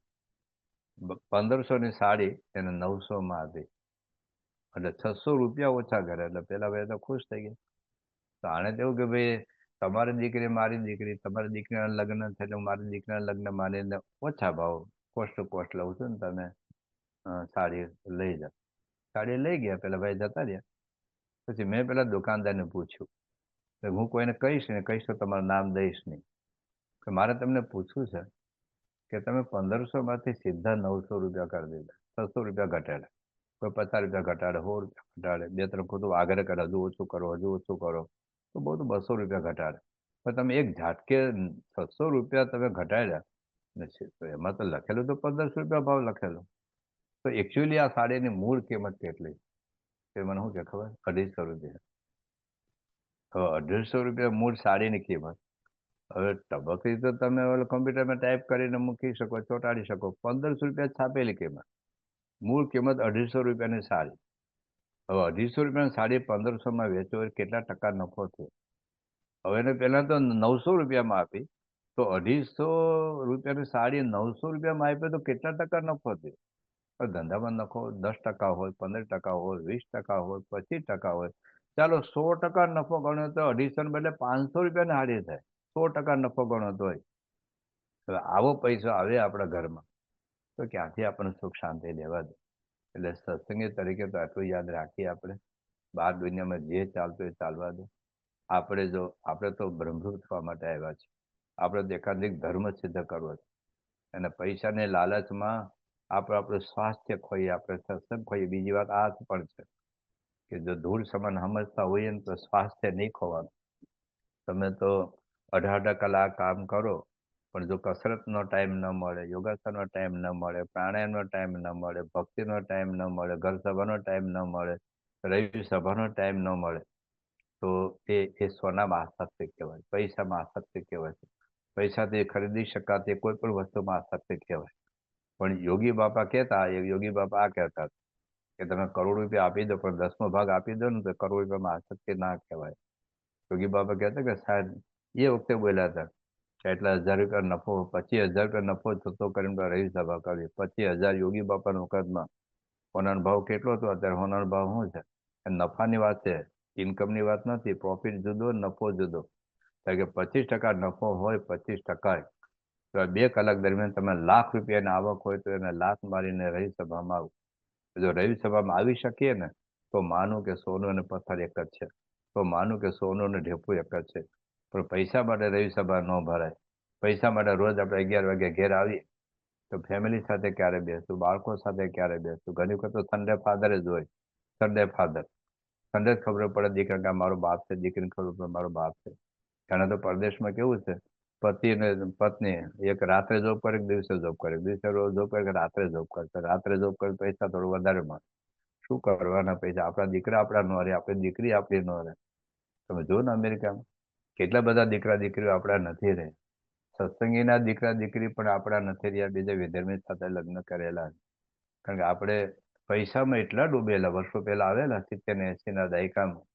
1500ની સાડી એને 900માં આપી, એટલે 600 રૂપિયા ઓછા કર્યા. એટલે પેલા ભાઈ તો ખુશ થઈ ગયા. તો આને તો એવું કે ભાઈ તમારી દીકરી મારી દીકરી, તમારી દીકરીના લગ્ન છે એટલે મારી દીકરીના લગ્ન માનીને ઓછા ભાવ કોસ્ટ ટુ કોસ્ટ લઉં છું ને, તમે સાડી લઈ જાઓ. સાડી લઈ ગયા, પેલા ભાઈ જતા રહ્યા. પછી મેં પેલા દુકાનદારને પૂછ્યું કે હું કોઈને કહીશ ને, કહીશ તો તમારું નામ દઈશ નહીં, કે મારે તમને પૂછવું છે કે તમે 1500માંથી સીધા 900 રૂપિયા કરી દીધા, 600 રૂપિયા ઘટાડે, કોઈ 50 રૂપિયા ઘટાડે, 100 રૂપિયા ઘટાડે, 2-3 ખોટું આગ્રહ કરે હજુ ઓછું કરો, હજુ ઓછું કરો, તો બહુ તો 200 રૂપિયા ઘટાડે. પણ તમે એક ઝાટકે 600 રૂપિયા તમે ઘટાડ્યા, તો એમાં તો લખેલું તો 1500 રૂપિયા ભાવ લખેલો. તો એકચ્યુઅલી આ સાડીની મૂળ કિંમત કેટલી તે મને શું કે ખબર? 250 રૂપિયા. તો 250 રૂપિયા મૂળ સાડીની કિંમત. હવે ટબકડી તો તમે કોમ્પ્યુટરમાં ટાઈપ કરીને મૂકી શકો, ચોંટાડી શકો. 1500 રૂપિયા છાપેલી કિંમત, મૂળ કિંમત 250 રૂપિયાની સાડી. હવે 250 રૂપિયાની સાડી 1500માં વેચો એટલે કેટલા ટકા નફો થયો? હવે એને પહેલા તો 900 રૂપિયામાં આપી, તો 250 રૂપિયાની સાડી 900 રૂપિયામાં આપી તો કેટલા ટકા નફો થયો? ધંધામાં નફો 10% હોય, 15% હોય, 20% હોય, 25% હોય. ચાલો 100% નફો ગણ્યો તો 250 બદલે 500 રૂપિયાની હાડી થાય. 100% નફો ગણો તોય. હવે આવો પૈસો આવે આપણા ઘરમાં તો ક્યાંથી આપણને સુખ શાંતિ લેવા દે? એટલે સત્સંગી તરીકે તો આટલું યાદ રાખીએ. આપણે બહાર દુનિયામાં જે ચાલતું એ ચાલવા દો. આપણે તો બ્રહ્મરૂપ થવા માટે આવ્યા છે. આપણે તો એકાધિક ધર્મ સિદ્ધ કરવો છે. અને પૈસાની લાલચમાં આપણે આપણું સ્વાસ્થ્ય ખોઈએ, આપણે સત્સંગ ખોઈએ. બીજી વાત આ પણ છે કે જો ધૂળ સમાન સમજતા હોઈએ ને તો સ્વાસ્થ્ય નહીં ખોવાનું. તમે તો 18 કલાક કામ કરો, પણ જો કસરતનો ટાઈમ ન મળે, યોગાસનનો ટાઈમ ન મળે, પ્રાણાયામનો ટાઈમ ન મળે, ભક્તિનો ટાઈમ ન મળે, ઘર સભાનો ટાઈમ ન મળે, રવિ સભાનો ટાઈમ ન મળે, તો એ સોનામાં આસક્તિ કહેવાય, પૈસામાં આસક્તિ કહેવાય. પૈસાથી ખરીદી શકાતી કોઈ પણ વસ્તુમાં આસક્તિ કહેવાય. પણ યોગી બાપા કહેતા, યોગી બાપા આ કહેતા કે તમે કરોડ રૂપિયા આપી દો, પણ 10મો ભાગ આપી દો ને તો કરોડ રૂપિયામાં આસક્તિ ના કહેવાય. યોગી બાબા કહેતા કે સાહેબ એ વખતે બોલ્યા હતા કે એટલા 1000 રૂપિયા નફો, 25,000 રૂપિયા નફો થતો કરીને રવિ સભા કરી. 25,000 યોગી બાપાના વખતમાં. સોનાનો ભાવ કેટલો હતો અત્યારે? સોનાનો ભાવ શું છે? નફાની વાત છે, ઇન્કમની વાત નથી. પ્રોફિટ જુદો, નફો જુદો. કારણ કે 25% નફો હોય, 25%, તો 2 કલાક દરમિયાન તમે લાખ રૂપિયાની આવક હોય તો એને લાત મારીને રવિ સભામાં આવું. જો રવિ સભામાં આવી શકીએ ને તો માનું કે સોનું અને પથ્થર એક જ છે, તો માનું કે સોનું અને ઢેફું એક જ છે. પણ પૈસા માટે રવિ સભા ન ભરાય. પૈસા માટે રોજ આપણે 11 વાગે ઘેર આવીએ તો ફેમિલી સાથે ક્યારે બેસવું, બાળકો સાથે ક્યારે બેસવું? ઘણી વખત તો સન્ડે ફાધર જ હોય. સન્ડે ફાધર, સન્ડે જ ખબર પડે દીકરા કે મારો બાપ છે, દીકરીને ખબર પડે મારો બાપ છે. કારણ તો પરદેશમાં કેવું છે, પતિ અને પત્ની એક રાત્રે જોબ કરે, દિવસે જોબ કરે, દિવસે જોબ કરે, રાત્રે જોબ કરે, રાત્રે જોબ કરે, પૈસા થોડું વધારે મળે. શું કરવાના પૈસા? આપણા દીકરા આપણા નો રહે, આપણી દીકરી આપણી નો રહે. તમે જુઓ ને અમેરિકામાં કેટલા બધા દીકરા દીકરીઓ આપણા નથી રહે. સત્સંગીના દીકરા દીકરી પણ આપણા નથી રહ્યા, બીજા વિધર્મી સાથે લગ્ન કરેલા. કારણ કે આપણે પૈસામાં એટલા ડૂબેલા. વર્ષો પહેલા આવેલા 70 ને 80ના દાયકામાં,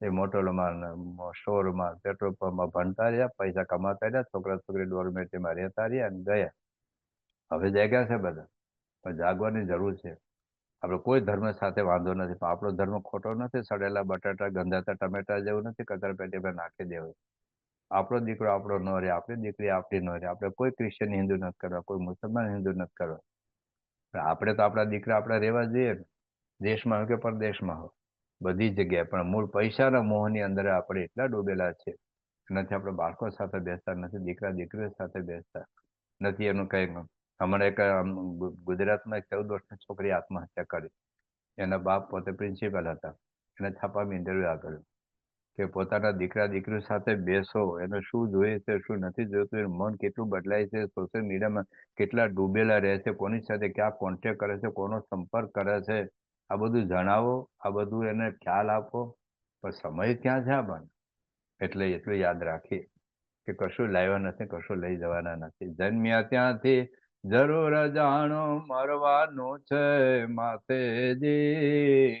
એ મોટરોમાં, સ્ટોરમાં, પેટ્રોલ પંપમાં ભણતા રહ્યા, પૈસા કમાતા રહ્યા, છોકરા છોકરી ડોરમેટીમાં રહેતા રહ્યા અને ગયા. હવે જાગ્યા છે બધા, પણ જાગવાની જરૂર છે. આપણે કોઈ ધર્મ સાથે વાંધો નથી, પણ આપણો ધર્મ ખોટો નથી. સડેલા બટાટા, ગંધાતા ટમેટા જેવું નથી, કચરાપેટીમાં નાખી દેવું. આપણો દીકરો આપણો ન રહે, આપણી દીકરી આપણી ન રહે. આપણે કોઈ ક્રિશ્ચન હિન્દુ નથી કરવા, કોઈ મુસલમાન હિન્દુ નથી કરવા. આપણે તો આપણા દીકરા આપણે રહેવા જોઈએ ને, દેશમાં હોય કે પરદેશમાં હોય, બધી જગ્યાએ. પણ મૂળ પૈસાના મોહની અંદર આપણે એટલા ડૂબેલા છે, નથી આપણે બાળકો સાથે બેસતા, નથી દીકરા દીકરીઓ સાથે બેસતા, નથી એનું કઈ. હમણાં એક ગુજરાતમાં 14 વર્ષની છોકરી આત્મહત્યા કરી. એના બાપ પોતે પ્રિન્સિપલ હતા. એને છાપામાં ઇન્ટરવ્યુ આપેલું કે પોતાના દીકરા દીકરીઓ સાથે બેસો, એને શું જોઈએ છે, શું નથી જોઈતું, એનું મન કેટલું બદલાય છે, સોશિયલ મીડિયામાં કેટલા ડૂબેલા રહે છે, કોની સાથે ક્યાં કોન્ટેક્ટ કરે છે, કોનો સંપર્ક કરે છે, આ બધું જણાવો, આ બધું એને ખ્યાલ આપો. પણ સમય ક્યાં છે પણ? એટલે એટલું યાદ રાખીએ કે કશું લાવ્યા નથી, કશું લઈ જવાના નથી. જન્મ્યા ત્યાંથી જરૂર જાણો મરવાનું છે માતેજી,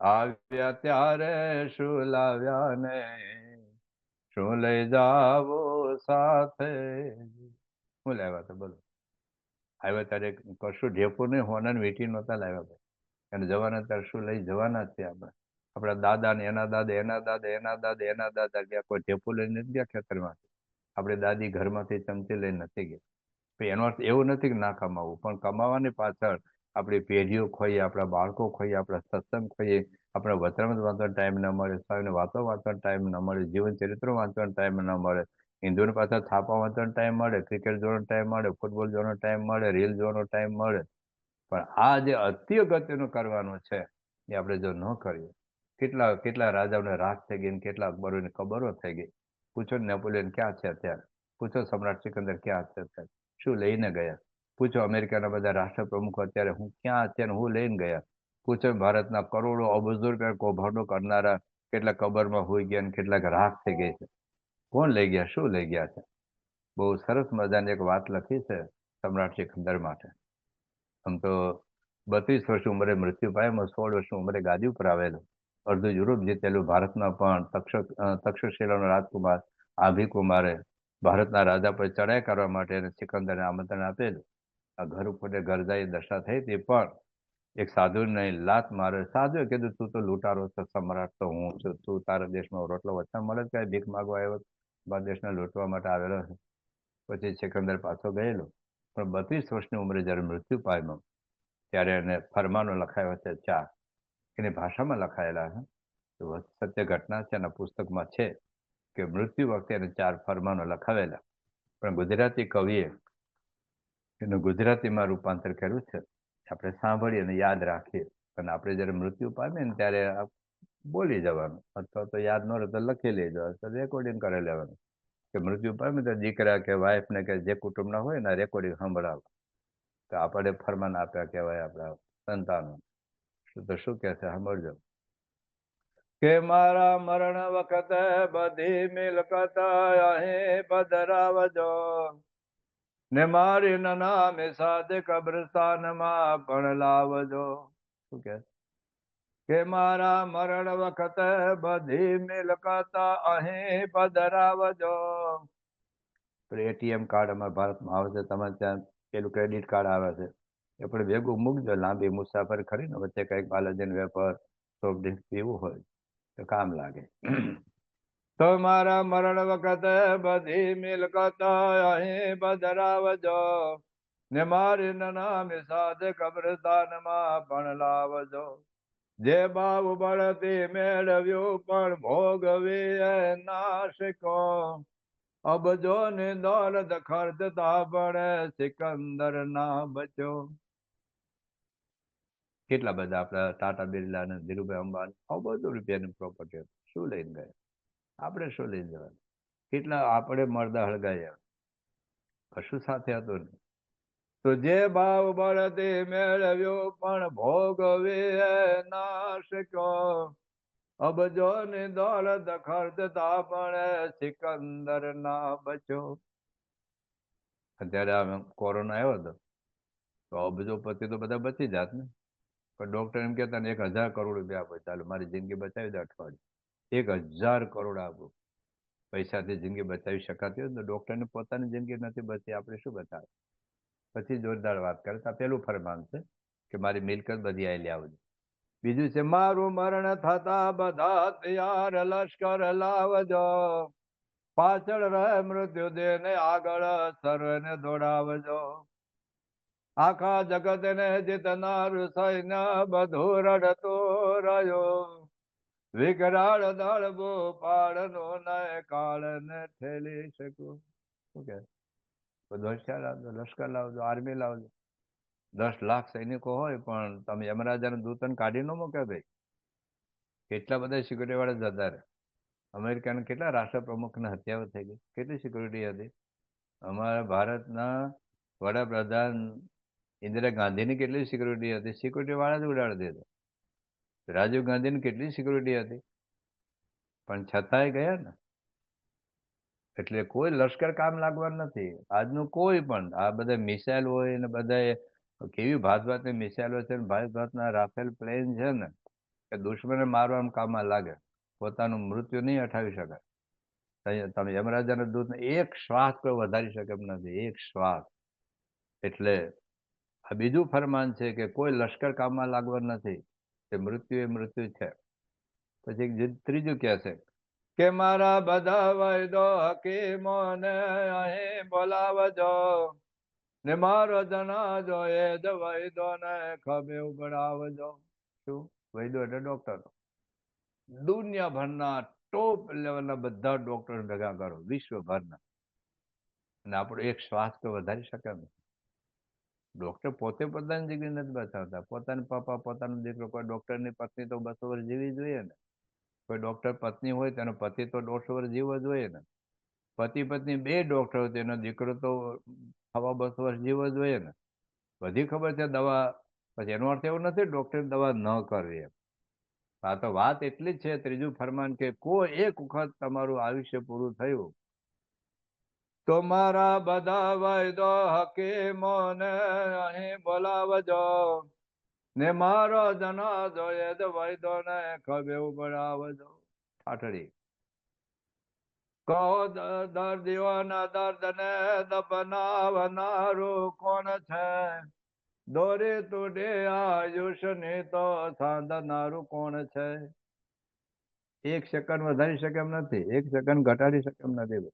આવ્યા ત્યારે શું લાવ્યા ને શું લઈ જાવો સાથે. શું લાવ્યા હતા બોલો? આવ્યા ત્યારે કશું ઢેપું નહીં, હોનાની વીંટી નહોતા લાવ્યા. અને જવાના ત્યારે શું લઈ જવાના છે આપણે? આપણા દાદા ને એના દાદા, એના દાદા, એના દાદા, એના દાદા ગયા. કોઈ ઢેપું લઈને નથી ગયા ખેતરમાં. આપણી દાદી ઘરમાંથી ચમચી લઈને નથી ગઈ. એનો અર્થ એવું નથી કે ના કમાવું, પણ કમાવાની પાછળ આપણી પેઢીઓ ખોઈએ, આપણા બાળકો ખોઈએ, આપણા સત્સંગ ખોઈએ, આપણા વચરામૃત વાંચવાનો ટાઈમ ન મળે, સ્વામીની વાતો વાંચવાનો ટાઈમ ન મળે, જીવન ચરિત્રો વાંચવાનો ટાઈમ ન મળે, હિન્દુને પાછા છાપા વાંચવાનો ટાઈમ મળે, ક્રિકેટ જોવાનો ટાઈમ મળે, ફૂટબોલ જોવાનો ટાઈમ મળે, રીલ જોવાનો ટાઈમ મળે. પણ આ જે અતિ અગત્યનું કરવાનું છે એ આપણે જો ન કરીએ, કેટલા કેટલા રાજાઓને રાખ થઈ ગઈ, કેટલા અકબરોની કબરો થઈ ગઈ. પૂછો નેપોલિયન ક્યાં છે અત્યારે? પૂછો સમ્રાટ સિકંદર ક્યાં છે અત્યારે? શું લઈને ગયા? પૂછો અમેરિકાના બધા રાષ્ટ્રપ્રમુખો અત્યારે હું ક્યાં છે ને હું લઈને ગયા? પૂછો ભારતના કરોડો અબજો રૂપિયા કૌભાંડો કરનારા કેટલા કબરમાં હોઈ ગયા અને કેટલાક રાખ થઈ ગઈ છે. કોણ લઈ ગયા? શું લઈ ગયા છે? બહુ સરસ મજાની એક વાત લખી છે સમ્રાટ સિકંદર માટે. આમ તો 32 વર્ષની ઉંમરે મૃત્યુ પામ્યો, 16 વર્ષની ઉંમરે ગાદી ઉપર આવેલો, અડધું યુરોપ જીતેલું. ભારતમાં પણ તક્ષશિલાનો રાજકુમાર આભિકુમારે ભારતના રાજા પર ચડાઈ કરવા માટે એને સિકંદરને આમંત્રણ આપેલું. આ ઘર ઉપર ઘર જાય દશા થઈ હતી, પણ એક સાધુને લાત મારે. સાધુએ કીધું તું તો લૂંટારો છે, સમ્રાટ તો હું છું, તું તારા દેશમાં રોટલો વચ્ચા મળે જ કઈ ભીખ માગવા આવ્યો? મારા દેશને લૂંટવા માટે આવેલો છે. પછી સિકંદર પાછો ગયેલો, પણ 32 વર્ષની ઉંમરે જયારે મૃત્યુ પામ્યો ત્યારે એને ફરમાનો લખાયો છે 4, એની ભાષામાં લખાયેલા છે. સત્ય ઘટના છે, એના પુસ્તકમાં છે કે મૃત્યુ વખતે એને 4 ફરમાનો લખાવેલા. પણ ગુજરાતી કવિએ એનું ગુજરાતીમાં રૂપાંતર કર્યું છે. આપણે સાંભળીએ અને યાદ રાખીએ, અને આપણે જયારે મૃત્યુ પામીએ ને ત્યારે બોલી જવાનું, અથવા તો યાદ ન રહે તો લખી લેજો, અથવા રેકોર્ડિંગ કરી લેવાનું કે મૃત્યુ પામે તો દીકરા કે વાઈફ ને કે જે કુટુંબના હોય ને રેકોર્ડિંગ સંભળાવો, તો આપણે ફરમાન આપ્યા કહેવાય આપણા સંતાનો. તો શું કે છે સાંભળજો. કે મારા મરણ વખતે બધી મિલકત અહીં પધરાવજો, ને મારી નામે સાથે કબ્રસ્તાનમાં પણ લાવજો. શું કે મારા મરણ વખતે બધી મિલકત અહીં પધરાવજો. એટીએમ કાર્ડ અમારા ભારતમાં આવે છે, તમારે ત્યાં પેલું ક્રેડિટ કાર્ડ આવે છે, એ પણ ભેગું મૂકજો. લાંબી મુસાફરી કરીને વચ્ચે કંઈક બાલાજીન વેપાર સોફ્ટ ડ્રિંક્સ પીવું હોય તો કામ લાગે. તો મારા મરણ વખતે બધી મિલકત અહીં પધરાવજો, ને મારી નામે સાથે કબ્રસ્તાનમાં પણ લાવજો. જે ભાવ બળતી મેળવ્યું પણ ભોગવી ના શીખો, અબજો ને દોલત ખર્ચતા પણ સિકંદર ના બચો. કેટલા બધા આપણા ટાટા બિરલા ને ધીરુભાઈ અંબાણી અબજો રૂપિયાની પ્રોપર્ટી, શું લઈને ગયા? આપણે શું લઈને જવાનું? કેટલા આપણે મરદા હળગાયા, કશું સાથે હતું નહીં. તો જે ભાવ બળતી મેળવ્યો પણ ભોગવી ના શક્યો, અબજો ની દોલત ખર્ચતા પણ સિકંદર ના બચ્યો. અત્યારે કોરોના આવ્યો હતો તો અબજોપતિ તો બધા બચી જાત ને, પણ ડોક્ટર એમ કહેતા ને 1000 કરોડ રૂપિયા આપો, ચાલો મારી જિંદગી બચાવી દે અઠવાડિયું. 1000 કરોડ આપો, પૈસાથી જિંદગી બચાવી શકાતી હોય તો ડોક્ટરને પોતાની જિંદગી નથી બચી, આપણે શું બતાવે? પછી જોરદાર વાત કરે. તો પેલું ફરમાન છે કે મારી મિલકત બધી આઈ લાવજો. બીજું છે મારું મરણ થતા બધા તૈયાર લશ્કર લાવજો, પાછળ રહે મૃત્યુ દેને આગળ સર્વને દોડાવજો. આખા જગતને જીતનાર સૈન્ય બધું રડતું રહ્યો, વિકરાળ દળબો પાડનો ને કાળને ઠેલી શકું. શું કે બધું હોશિયાર લાવજો, લશ્કર લાવજો, આર્મી લાવજો. 10 લાખ સૈનિકો હોય પણ તમે યમરાજાના દૂતને કાઢી ન મૂકે ભાઈ. કેટલા બધા સિક્યુરિટી વાળા જતા રહે. અમેરિકાના કેટલા રાષ્ટ્રપ્રમુખને હત્યાઓ થઈ ગઈ, કેટલી સિક્યુરિટી હતી. અમારા ભારતના વડાપ્રધાન ઇન્દિરા ગાંધીની કેટલી સિક્યુરિટી હતી, સિક્યુરિટી વાળા જ ઉડાડી દીધા. રાજીવ ગાંધીની કેટલી સિક્યુરિટી હતી, પણ છતાંય ગયા ને. એટલે કોઈ લશ્કર કામ લાગવાનું નથી આજનું કોઈ પણ. આ બધા મિસાઇલ હોય ને બધા કેવી ભાત ભાતની મિસાઇલો છે, ભાત ભાતના રાફેલ પ્લેન છે ને, કે દુશ્મને મારવામાં કામમાં લાગે, પોતાનું મૃત્યુ નહીં અઠાવી શકાય. તમે યમરાજાના દૂતને એક શ્વાસ કોઈ વધારી શકે એમ નથી, એક શ્વાસ. એટલે આ બીજું ફરમાન છે કે કોઈ લશ્કર કામમાં લાગવાનું નથી, કે મૃત્યુ એ મૃત્યુ છે. પછી ત્રીજું કહે છે કે મારા બધા વૈદો હકીમોને અહીં બોલાવજો, ને મારો જનાજો એ જ વૈદોને ખભે ઉભરાવજો. શું? વૈદો એટલે ડોક્ટર. દુનિયાભરના ટોપ લેવલના બધા ડોક્ટર ભેગા કરો, વિશ્વભરના, અને આપણો એક શ્વાસ તો વધારી શકે ને. ડોક્ટર પોતે પોતાની જિંદગી નથી બચાવતા, પોતાના પપ્પા પોતાનો દીકરો, કોઈ ડોક્ટરની પત્ની તો 200 વર્ષ જીવી જોઈએ ને. કોઈ ડોક્ટર પત્ની હોય તેનો પતિ તો 150 વર્ષ જીવવો જોઈએ ને. પતિ પત્ની બે ડોક્ટર હોય તેનો દીકરો તો 250 વર્ષ જીવવો જોઈએ ને. બધી ખબર છે દવા, પછી એનો અર્થ એવો નથી ડોક્ટર દવા ન કરવી એમ. આ તો વાત એટલી જ છે, ત્રીજું ફરમાન કે કોઈ એક વખત તમારું આયુષ્ય પૂરું થયું તો મારા બધા વૈદો હકીમોને અહીં બોલાવજો, ને મારો જનાજો એ જ વૈદોને ખભે ઉભરાવજો. ઠાઠડી કહો દર્દીઓના દર્દને દફનાવનારું કોણ છે, દોરી તૂટી આયુષની તો સાંધનારું કોણ છે. 1 સેકન્ડ વધારી શકે એમ નથી, 1 સેકન્ડ ઘટાડી શકે એમ નથી.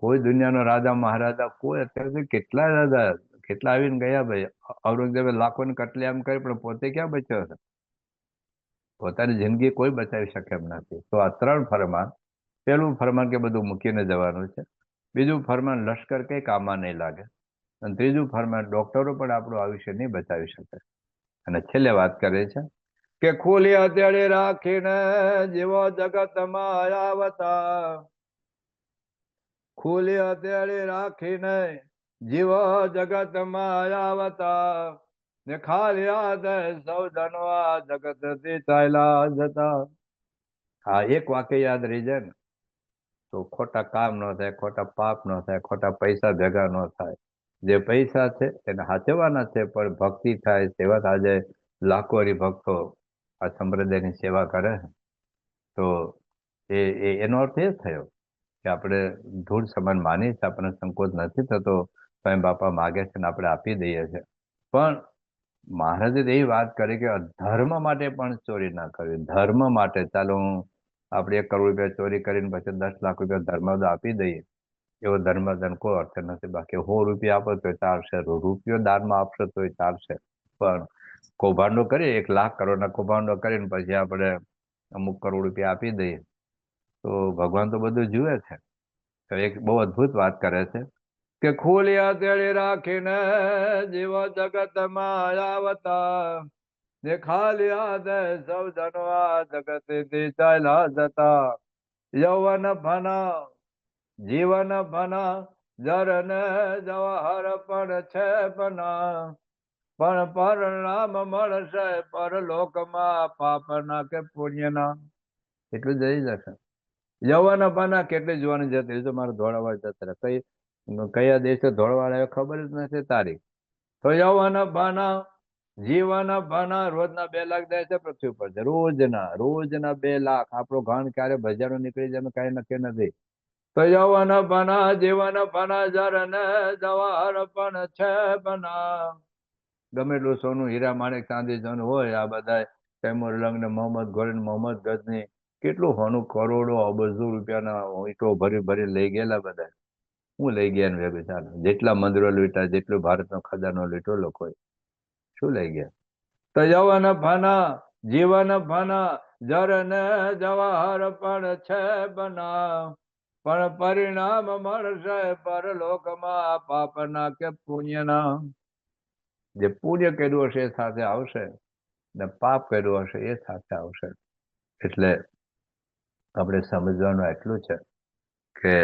કોઈ દુનિયાનો રાજા મહારાજા કોઈ અત્યારે કેટલા રાજા કેટલા આવીને ગયા ભાઈ. ઔરંગઝેબે લાખોની કતલેઆમ કરી પણ પોતે ક્યાં બચ્યો હતો? પોતાની જિંદગી કોઈ બચાવી શકે એમ નથી. તો આ 3 ફરમાન. પેલું ફરમાન કે બધું મૂકીને જવાનું છે. બીજું ફરમાન લશ્કર કઈ કામમાં નહીં લાગે. અને ત્રીજું ફરમાન, ડોક્ટરો પણ આપણું આયુષ્ય નહીં બચાવી શકે. અને છેલ્લે વાત કરે છે કે ખુલી હથેળી રાખીને જીવો જગતમાં આવતા, ખુલી હથેળી રાખીને જીવો જગતમાં આવતા, ને ખાલી હાથે સૌ ધનવા જગતથી ચાલ્યા જતા. આ એક વાક્ય યાદ રહી જાય ને તો ખોટા કામ ન થાય, ખોટા પાપ ન થાય, ખોટા પૈસા ભેગા ન થાય. જે પૈસા છે એને સાચવવાના છે, પણ ભક્તિ થાય, સેવા થાય. આજે લાખો હરિભક્તો આ સંપ્રદાયની સેવા કરે તો એનો અર્થ એ થયો કે આપણે ધૂળ સમાન માની છે, આપણને સંકોચ નથી થતો. સ્વયં બાપા માગે છે ને આપણે આપી દઈએ છીએ. પણ મહારાજે એ વાત કરી કે ધર્મ માટે પણ ચોરી ના કરવી. ધર્મ માટે ચાલો આપણે 1 કરોડ રૂપિયા ચોરી કરીને પછી 10 લાખ રૂપિયા ધર્મદાન આપી દઈએ, એવો ધર્મદાન કોઈ અર્થ નથી. બાકી 100 રૂપિયા આપો તો ચાલશે, રૂપિયો દાનમાં આપશો તો ચાલશે. પણ કૌભાંડો કરીએ, 1 લાખ કરોડના કૌભાંડો કરીને પછી આપણે અમુક કરોડ રૂપિયા આપી દઈએ તો ભગવાન તો બધું જુએ છે. તો એક બહુ અદ્ભુત વાત કરે છે કે ખુલી હથેળી રાખીને જીવ જગતમાં આવતા, ને ખાલી હાથે સૌ ધનવા જગતથી ચાલ્યા જતા. યૌવન ફના જીવન ફના જર ને જવાહર પણ છે પના, પણ પરિણામ મળશે પરલોકમાં પાપના કે પુણ્યના. એટલું જઈ જશે. યૌવન ફના કેટલી જોવાની જતી, તો મારે ધોળાવાળ જતા કઈ કયા દેશે ધોળવાળ ખબર જ નથી તારી. તો યૌવન ફના જીવન ફના, રોજના 2 લાખ જાય છે પૃથ્વી પર, રોજના 2 લાખ. આપણો ઘણ ક્યારે બજારો નીકળી જાય કઈ નક્કી નથી. તો યૌવન ફના જીવન ફના જર ને જવાહર પણ છે બના. ગમે એટલું સોનું, હીરા માણેક ચાંદી સોનું હોય, આ બધા તૈમુર લંગ ને મોહમ્મદ ગોરી ને મોહમ્મદ ગજની કેટલું હોનું, કરોડો અબજો રૂપિયાના ઈંટો ભરી ભરી લઈ ગયેલા બધા. હું લઈ ગયા ને ભેગું ચાલે, જેટલા મંદિરો લૂંટા, જેટલો ભારતનો ખજાનો લૂંટો લોકોએ, શું લઈ ગયા. તો યૌવન ફના જીવન ફના જર ને જવાહર પણ છે બના, પણ પરિણામ મળશે પરલોકમાં પાપના કે પુણ્યના. જે પુણ્ય કર્યું હશે એ સાથે આવશે, ને પાપ કર્યું હશે એ સાથે આવશે. એટલે આપણે સમજવાનું એટલું છે કે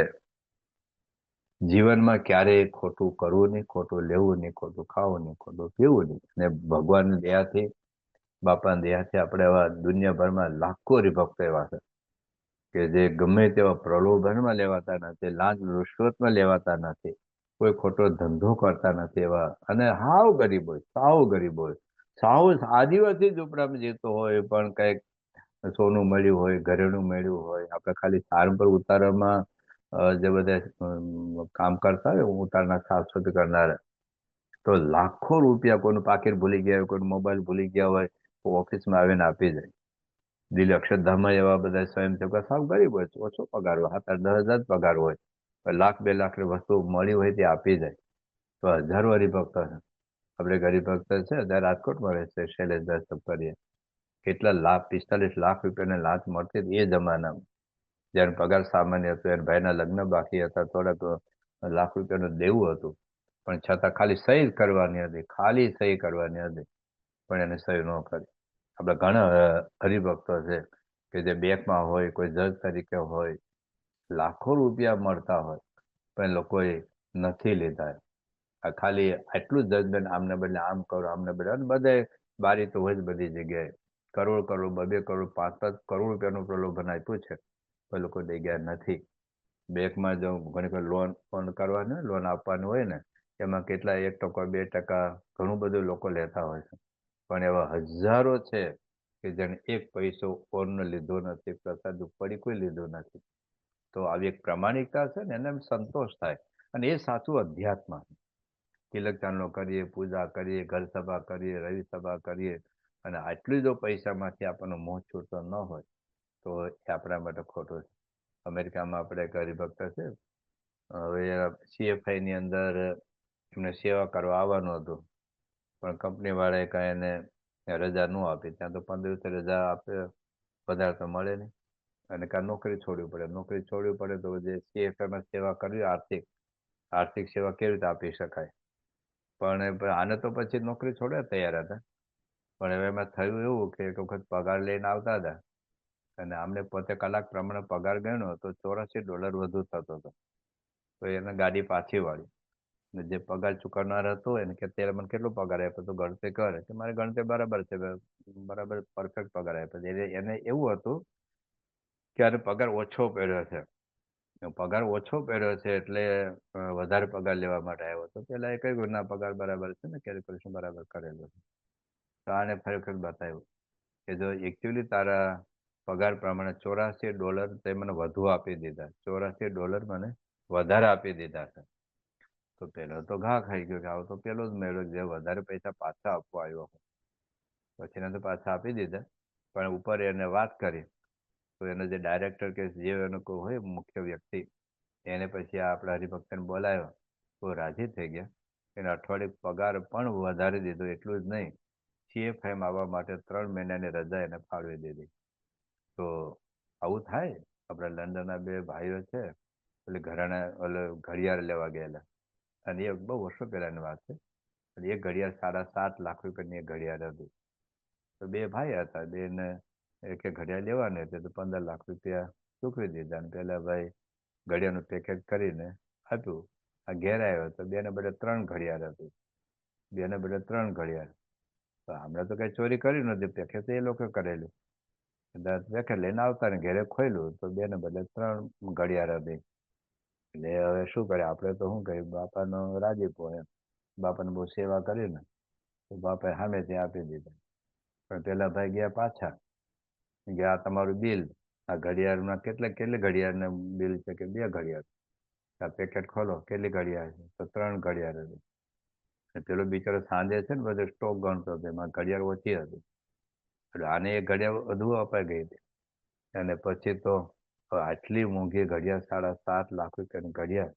જીવનમાં ક્યારેય ખોટું કરવું નહીં, ખોટું લેવું નહીં, ખોટું ખાવું નહીં, ખોટું પીવું નહીં. અને ભગવાનની દયાથી, બાપાની દયાથી આપણે એવા દુનિયાભરમાં લાખો હરિભક્તો એવા છે કે જે ગમે તેવા પ્રલોભનમાં લેવાતા નથી, લાંચ રૂશ્વતમાં લેવાતા નથી, કોઈ ખોટો ધંધો કરતા નથી એવા. અને સાવ ગરીબ હોય, સાવ ગરીબ હોય, સાવ આદિવાસી ઝૂંપડામાં જીવતો હોય, પણ કંઈક સોનું મળ્યું હોય, ઘરેણું મળ્યું હોય. આપણે ખાલી સારંગપુર ઉતારામાં જે બધા કામ કરતા હોય, ઉતારના શાશ્વત કરનારા, તો લાખો રૂપિયા, કોઈનું પાકીટ ભૂલી ગયા હોય, કોઈનું મોબાઈલ ભૂલી ગયા હોય, ઓફિસમાં આવીને આપી જાય. દિલ્હી અક્ષરધામમાં એવા બધા સ્વયંસેવકો સાવ ગરીબ હોય, ઓછો પગાર હોય, 7-8 હજાર જ પગાર હોય, 1 લાખ-2 લાખની વસ્તુ મળી હોય તે આપી જાય. તો હજારો હરિભક્તો છે. આપણે હરિભક્ત છે ત્યાં રાજકોટમાં રહે છે, શૈલેષભાઈ સપકરીએ. કેટલા લાખ, 45 લાખ રૂપિયાની લાંચ મળતી હતી એ જમાનામાં, જયારે પગાર સામાન્ય હતો. એના ભાઈના લગ્ન બાકી હતા, થોડાક લાખ રૂપિયાનું દેવું હતું, પણ છતાં ખાલી સહી કરવાની હતી, ખાલી સહી કરવાની હતી, પણ એને સહી ન કરી. આપણે ઘણા હરિભક્તો છે કે જે બેંકમાં હોય, કોઈ જજ તરીકે હોય, લાખો રૂપિયા મળતા હોય, પણ લોકોએ નથી લીધા. આ ખાલી આટલું જજમેન્ટ, આમને બદલે આમ કરો, આમને બદલે, અને બધે બારી તો હોય જ બધી જગ્યાએ. કરોડ કરોડ, 2-2 કરોડ, 5-5 કરોડ રૂપિયાનું પ્રલોભન આપ્યું છે, પણ લોકો દઈ ગયા નથી. બેંકમાં જો ઘણી વાર લોન કરવાની, લોન આપવાની હોય ને, એમાં કેટલા 1%, 2%, ઘણું બધું લોકો લેતા હોય છે. પણ એવા હજારો છે કે જેને 1 પૈસો ઓરનો લીધો નથી, પ્રસાદ પડી કોઈ લીધો નથી. તો આવી એક પ્રામાણિકતા છે ને, એને સંતોષ થાય. અને એ સાચું અધ્યાત્મ. તિલક ચાંદલો કરીએ, પૂજા કરીએ, ઘર સભા કરીએ, રવિ સભા કરીએ, અને આટલું જો પૈસામાંથી આપણને મોહ છૂટતો ન હોય તો એ આપણા માટે ખોટું છે. અમેરિકામાં આપણે એક હરિભક્ત છે, હવે CFI ની અંદર એમને સેવા કરવા આવવાનું હતું, પણ કંપની વાળાએ કાંઈ એને રજા ન આપી. ત્યાં તો 15 દિવસે રજા આપે, વધારે તો મળે નહીં. અને કાં નોકરી છોડવી પડે. નોકરી છોડવી પડે તો જે CFIમાં સેવા કરવી, આર્થિક સેવા કેવી રીતે આપી શકાય. પણ આને તો પછી નોકરી છોડવા તૈયાર હતા. પણ હવે એમાં થયું એવું કે એક વખત પગાર લઈને આવતા હતા અને આમને પોતે કલાક પ્રમાણે પગાર ગણ્યો તો $84 વધુ થતો હતો. તો એને ગાડી પાછી વાળી. ને જે પગાર ચૂકવનાર હતો એને કે ત્યારે મને કેટલો પગાર આપ્યો તો ગણતરી કરે કે મારે ગણતરી બરાબર છે, બરાબર પરફેક્ટ પગાર આપ્યો. એને એવું હતું કે આને પગાર ઓછો પડ્યો છે. પગાર ઓછો પડ્યો છે એટલે વધારે પગાર લેવા માટે આવ્યો હતો. પેલા એ કહ્યું ના પગાર બરાબર છે ને, કેલ્ક્યુલેશન બરાબર કરેલું છે. તો આને ફરી બતાવ્યું કે જો એકચ્યુઅલી તારા પગાર પ્રમાણે $84 તે મને વધુ આપી દીધા, $84 મને વધારે આપી દીધા છે. તો પેલો તો ઘા ખાઈ ગયો કે આવો તો પેલો જ મેળો જે વધારે પૈસા પાછા આપવા આવ્યો. પછી એને તો પાછા આપી દીધા. પણ ઉપર એને વાત કરી તો એનો જે ડાયરેક્ટર કે જે એનો કોઈ હોય મુખ્ય વ્યક્તિ એને પછી આપણા હરિભક્તને બોલાવ્યો તો રાજી થઈ ગયા. એને અઠવાડિયે પગાર પણ વધારી દીધો. એટલું જ નહીં, CFM આવવા માટે 3 મહિનાની રજા એને ફાળવી દીધી. તો આવું થાય. આપણા લંડનના બે ભાઈઓ છે, એટલે ઘરાણા ઓલે ઘડિયાળ લેવા ગયેલા અને એ બહુ વર્ષો પહેલાની વાત છે. એ ઘડિયાળ 7.5 લાખ રૂપિયાની એક ઘડિયાળ હતી. તો બે ભાઈ હતા. બેને એક ઘડિયાળ લેવાની હતી તો 15 લાખ રૂપિયા ચૂકવી દીધા. અને પેલા ભાઈ ઘડિયાળનું પેકેજ કરીને આપ્યું. આ ઘેર આવ્યો તો બેને બદલે 3 ઘડિયાળ હતી. બેને બદલે 3 ઘડિયાળ. તો આપણે તો કઈ ચોરી કરી નથી, પેકેજ તો એ લોકો કરેલું. પેકેજ લઈને આવતા ને ઘેરે ખોલ્યું તો બેને બદલે 3 ઘડિયાળ હતી. એટલે હવે શું કરે, આપણે તો શું કહ્યું, બાપાનો રાજીપો એમ. બાપાને બહુ સેવા કરીને તો બાપાએ સામેથી આપી દીધા. પણ પેલા ભાઈ ગયા પાછા, કે આ તમારું બિલ, આ ઘડિયાળમાં કેટલી ઘડિયાળને બિલ છે કે 2 ઘડિયાળ. આ પેકેટ ખોલો, કેટલી ઘડિયાળ છે તો 3 ઘડિયાળ હતી. પેલો બિચારો સાંજે છે ને બધો સ્ટોક ગણતો હતો, એમાં ઘડિયાળ ઓછી હતી. એટલે આને એક ઘડિયાળ વધુ અપાઈ ગઈ હતી. અને પછી તો આટલી મોંઘી ઘડિયાળ 7.5 લાખ રૂપિયાની ઘડિયાળ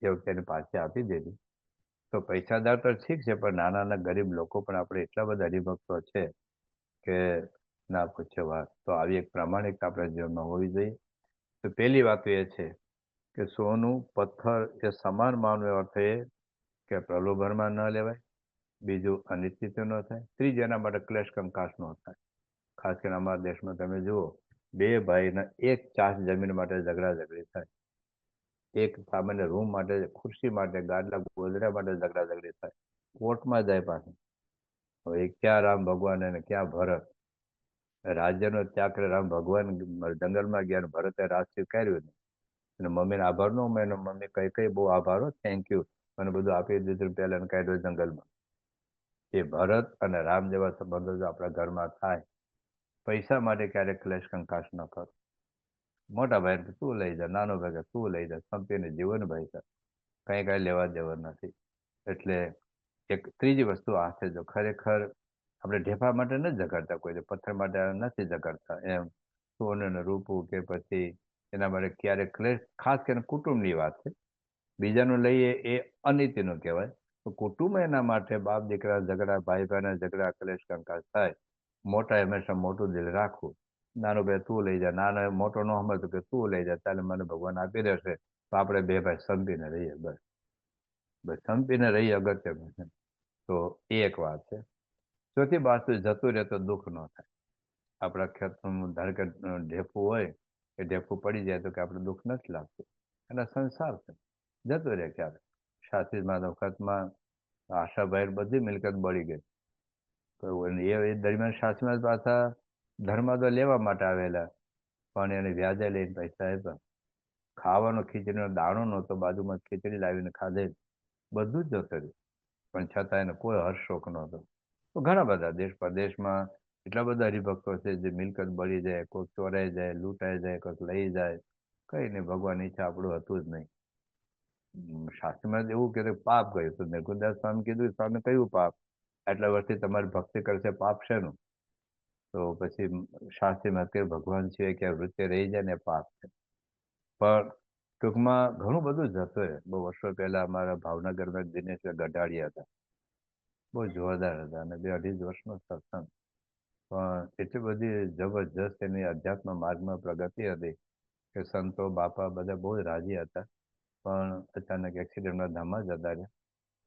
એ વખતે એને પાછી આપી દીધી. તો પૈસાદાર તો ઠીક છે, પણ નાના નાના ગરીબ લોકો પણ આપણે એટલા બધા હરિભક્તો છે કે ના પૂછો વાત. તો આવી એક પ્રામાણિકતા આપણા જીવનમાં હોવી જોઈએ. તો પહેલી વાત એ છે કે સોનું પથ્થર એ સમાન માનવો અર્થ એ કે પ્રલોભનમાં ન લેવાય. બીજું અનિશ્ચિત ન થાય. ત્રીજું એના માટે ક્લેશ કંકાસ ન થાય. ખાસ કરીને અમારા દેશમાં તમે જુઓ, બે ભાઈના એક ચાસ જમીન માટે ઝઘડાઝઘડી થાય. એક સામાન્ય રૂમ માટે, ખુરશી માટે, ગાદલા ગોદડા માટે ઝઘડાઝઘડી થાય. કોર્ટમાં જાય પાછું. હવે ક્યાં રામ ભગવાન અને ક્યાં ભરત. રાજ્યનો ત્યાગ કરે રામ ભગવાન જંગલમાં ગયા, ભરતે રાજ સ્વીકાર્યું નહીં. અને મમ્મીને આભાર નો માન્યો. મમ્મી કઈ બહુ આભાર, થેન્ક યુ, મને બધું આપી દીધું, પહેલા એને કાઢ્યો જંગલમાં. એ ભરત અને રામ જેવા સંબંધો જો આપણા ઘરમાં થાય, પૈસા માટે ક્યારેક ક્લેશ કંકાસ ન કરો. મોટા ભાઈ તું લઈ જા, નાનો ભાઈ તું લઈ જા, સંપીને જીવન ભાઈ સર કઈ લેવા દેવા નથી. એટલે એક ત્રીજી વસ્તુ આ છે, જો ખરેખર આપણે ઢેફા માટે નથી ઝઘડતા, કોઈ પથ્થર માટે નથી ઝઘડતા એમ, સોનું ને રૂપું કે પછી એના માટે ક્યારેક ક્લેશ, ખાસ કરીને કુટુંબની વાત છે. બીજાનું લઈએ એ અનીતિનું કહેવાય. તો કુટુંબ એના માટે બાપ દીકરા ઝઘડા, ભાઈ ભાઈના ઝઘડા, ક્લેશ કંકાસ થાય. મોટા હંમેશા મોટું દિલ રાખવું. નાનો ભાઈ તું લઈ જા, નાનો મોટો ન સમજતો કે તું લઈ જા, ચાલે મને ભગવાન આપી દેશે. તો આપણે બે ભાઈ સંપીને રહીએ, બસ બસ સંપીને રહીએ, અગત્યનું છે. તો એ એક વાત છે. ચોથી બાજુ જતું રહે તો દુઃખ ન થાય. આપણા ખેતરમાં ધારો કે ઢેફું હોય, એ ઢેફું પડી જાય તો કે આપણે દુઃખ નથી લાગતું. એના સંસાર છે, જતું રહે ક્યારે. સાચીમાં વખતમાં આશાભાઈ બધી મિલકત બળી ગઈ. તો એ દરમિયાન સાચીમાં પાછા ધર્મ તો લેવા માટે આવેલા, પણ એને વ્યાજે લઈને પૈસા આપ્યા. ખાવાનો ખીચડીનો દાણો નહોતો, બાજુમાં ખીચડી લાવીને ખાધે, બધું જ જતું રહ્યું. પણ છતાં એને કોઈ હર્ષ શોક નહોતો. તો ઘણા બધા દેશ પરદેશમાં એટલા બધા હરિભક્તો છે જે મિલકત બળી જાય, કોઈક ચોરાઈ જાય, લૂંટાઈ જાય, કોઈક લઈ જાય, કઈ નહીં, ભગવાન ઈચ્છા આપણું હતું જ નહીં. શાસ્ત્રમાં એવું કીધું પાપ ગયું. તો નિર્ગુણદાસ સ્વામી કીધું, સ્વામી કયું પાપ? આટલા વર્ષથી તમારી ભક્તિ કરશે, પાપ શેનું? તો પછી શાસ્ત્રીમાં કે ભગવાન સિવાય ક્યાં વૃત્તિ રહી જાય ને પાપ છે. પણ ટૂંકમાં ઘણું બધું જતું રહે. બહુ વર્ષો પહેલા અમારા ભાવનગરમાં દિનેશ ગઢાડિયા હતા, બહુ જોરદાર હતા અને 2-2.5 વર્ષનો સત્સંગ. પણ એટલી બધી જબરજસ્ત એની અધ્યાત્મ માર્ગમાં પ્રગતિ હતી કે સંતો બાપા બધા બહુ જ રાજી હતા. પણ અચાનક એક્સિડન્ટમાં ધામા જતા રહ્યા.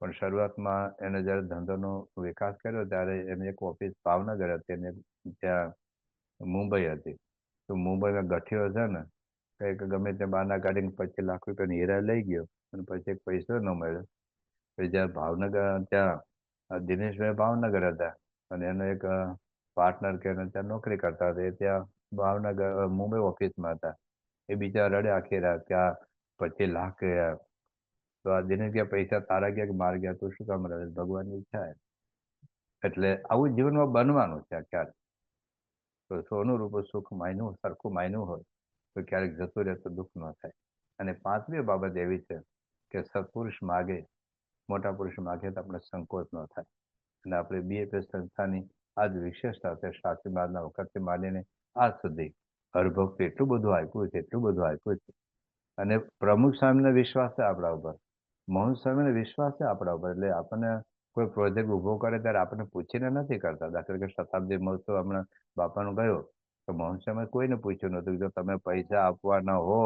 પણ શરૂઆતમાં એને જ્યારે ધંધોનો વિકાસ કર્યો ત્યારે એની એક ઓફિસ ભાવનગર હતી અને ત્યાં મુંબઈ હતી. તો મુંબઈમાં ગઠિયો છે ને કંઈક ગમે તે બહાના કાઢીને 25 લાખ રૂપિયાની હીરા લઈ ગયો અને પછી એક પૈસો ન મળ્યો. પછી જ્યારે ભાવનગર ત્યાં દિનેશભાઈ ભાવનગર હતા અને એનો એક પાર્ટનર કે એને ત્યાં નોકરી કરતા હતા. એ ત્યાં ભાવનગર મુંબઈ ઓફિસમાં હતા. એ બીજા રડે આખી રાત કે આ 25 લાખ ગયા. તો આ દિનેશ ગયા પૈસા તારા ગયા કે માર ગયા, તું શું કામ રડે? ભગવાનની ઈચ્છા એટલે આવું જીવનમાં બનવાનું છે. ક્યારે તો સોનું રૂપું સુખ માયનું સરખું માયનું હોય તો ક્યારેક જતું રહે તો દુઃખ ન થાય. અને પાંચમી બાબત એવી છે કે સત્પુરુષ માગે, મોટા પુરુષ માગે તો આપણે સંકોચ ન થાય. અને આપણે બીએપીએસ સંસ્થાની આ જ વિશેષતા છે. શાસ્ત્રી મહારાજના વખતથી માંડીને આજ સુધી હરભક્ત એટલું બધું આપ્યું છે, એટલું બધું આપ્યું છે. અને પ્રમુખ સ્વામીનો વિશ્વાસ છે આપણા ઉપર, મહંત સ્વામીનો વિશ્વાસ છે આપણા ઉપર. એટલે આપણને કોઈ પ્રોજેક્ટ ઊભો કરે ત્યારે આપણને પૂછીને નથી કરતા. દાખલા કે શતાબ્દી મહોત્સવ હમણાં બાપાનો ગયો તો મહંત સ્વામીએ કોઈને પૂછ્યું નહોતું. જો તમે પૈસા આપવાના હો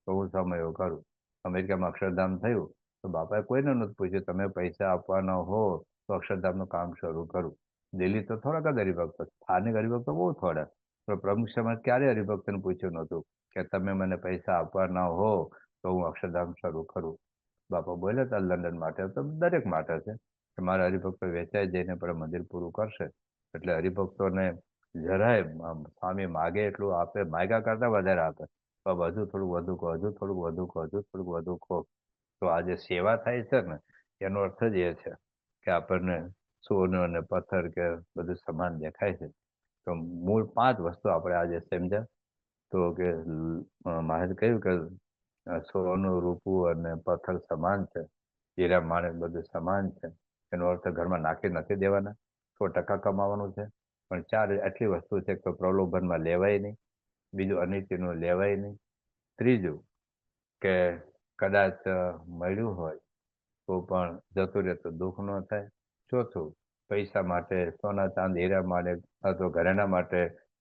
તો હું સમયો કરું. અમેરિકામાં અક્ષરધામ થયું તો બાપાએ કોઈને નહોતું પૂછ્યું તમે પૈસા આપવાના હો તો અક્ષરધામનું કામ શરૂ કરું. દિલ્હી તો થોડાક જ હરિભક્તો, સ્થાનિક હરિભક્તો બહુ થોડા. પણ પ્રમુખ સ્વામીએ ક્યારેય હરિભક્તોને પૂછ્યું નહોતું કે તમે મને પૈસા આપવાના હો તો હું અક્ષરધામ શરૂ કરું. બાપા બોલ્યા હતા લંડન માટે તો દરેક માટે છે કે મારા હરિભક્તો વેચાઈ જઈને પણ મંદિર પૂરું કરશે. એટલે હરિભક્તોને જરાય સ્વામી માગે એટલું આપે, માગ્યા કરતા વધારે આપે. પણ હજુ થોડુંક વધુ કહો, હજુ થોડુંક વધુ કહો, હજુ થોડુંક વધુ કહો. તો આ જે સેવા થાય છે ને એનો અર્થ જ એ છે કે આપણને સોનું અને પથ્થર કે બધું સમાન દેખાય છે. તો મૂળ 5 વસ્તુ આપણે આજે સમજ્યા. તો કે મહારાજ કહ્યું કે સોનું રૂપું અને પથ્થર સમાન છે, હીરા માણેક બધું સમાન છે. એનો અર્થ ઘરમાં નાખી નથી દેવાના, 100% કમાવાનું છે. પણ 4 એટલી વસ્તુ છે કે પ્રલોભનમાં લેવાય નહીં, બીજું અનિતિનું લેવાય નહીં, ત્રીજું કે કદાચ મળ્યું હોય તો પણ જતું રહે તો દુઃખ ન થાય, ચોથું પૈસા માટે સોના ચાંદી હીરા માટે અથવા ઘરેણા માટે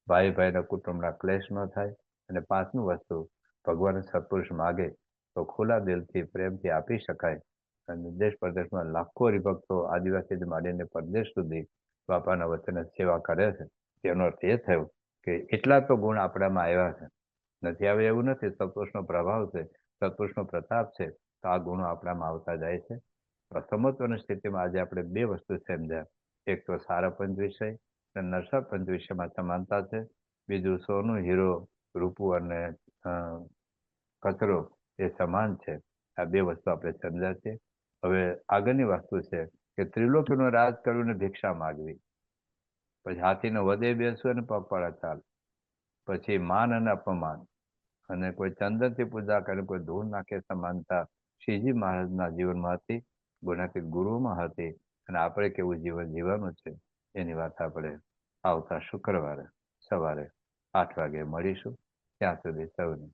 ભાઈ ભાઈના કુટુંબના ક્લેશ ન થાય. અને પાંચમી વસ્તુ ભગવાન સત્પુરુષ માગે તો ખુલ્લા દિલથી પ્રેમથી આપી શકાય. અને દેશ પ્રદેશમાં લાખો હરિભક્તો આદિવાસીથી માંડીને પરદેશ સુધી બાપાના વચને સેવા કરે છે. તેનો અર્થ એ થયો કે એટલા તો ગુણ આપણામાં આવ્યા છે. નથી આવે એવું નથી. સત્પુરુષનો પ્રભાવ છે, સત્પુરુષનો પ્રતાપ છે તો આ ગુણો આપણામાં આવતા જાય છે. સમત્વની સ્થિતિમાં આજે આપણે 2 વસ્તુ સમજ્યા. એક તો સારા પંચ વિષય અને નરસા પંચ વિષયમાં સમાનતા છે. બીજું સોનું હીરો રૂપું અને કચરો એ સમાન છે. આ 2 વસ્તુ આપણે સમજ્યા છે. હવે આગળની વસ્તુ છે કે ત્રિલોકીનું રાજ કરવું ને ભિક્ષા માગવી, પછી હાથીનો વધે બેસવું અને પગપાળા ચાલ, પછી માન અને અપમાન, અને કોઈ ચંદનથી પૂજા કરે, કોઈ ધૂળ નાખે સમાનતા શ્રીજી મહારાજના જીવનમાં હતી, ગુણાતીત ગુરુમાં હતી. અને આપણે કેવું જીવન જીવવાનું છે એની વાત આપણે આવતા શુક્રવારે સવારે 8 વાગે મળીશું. ત્યાં સુધી સૌને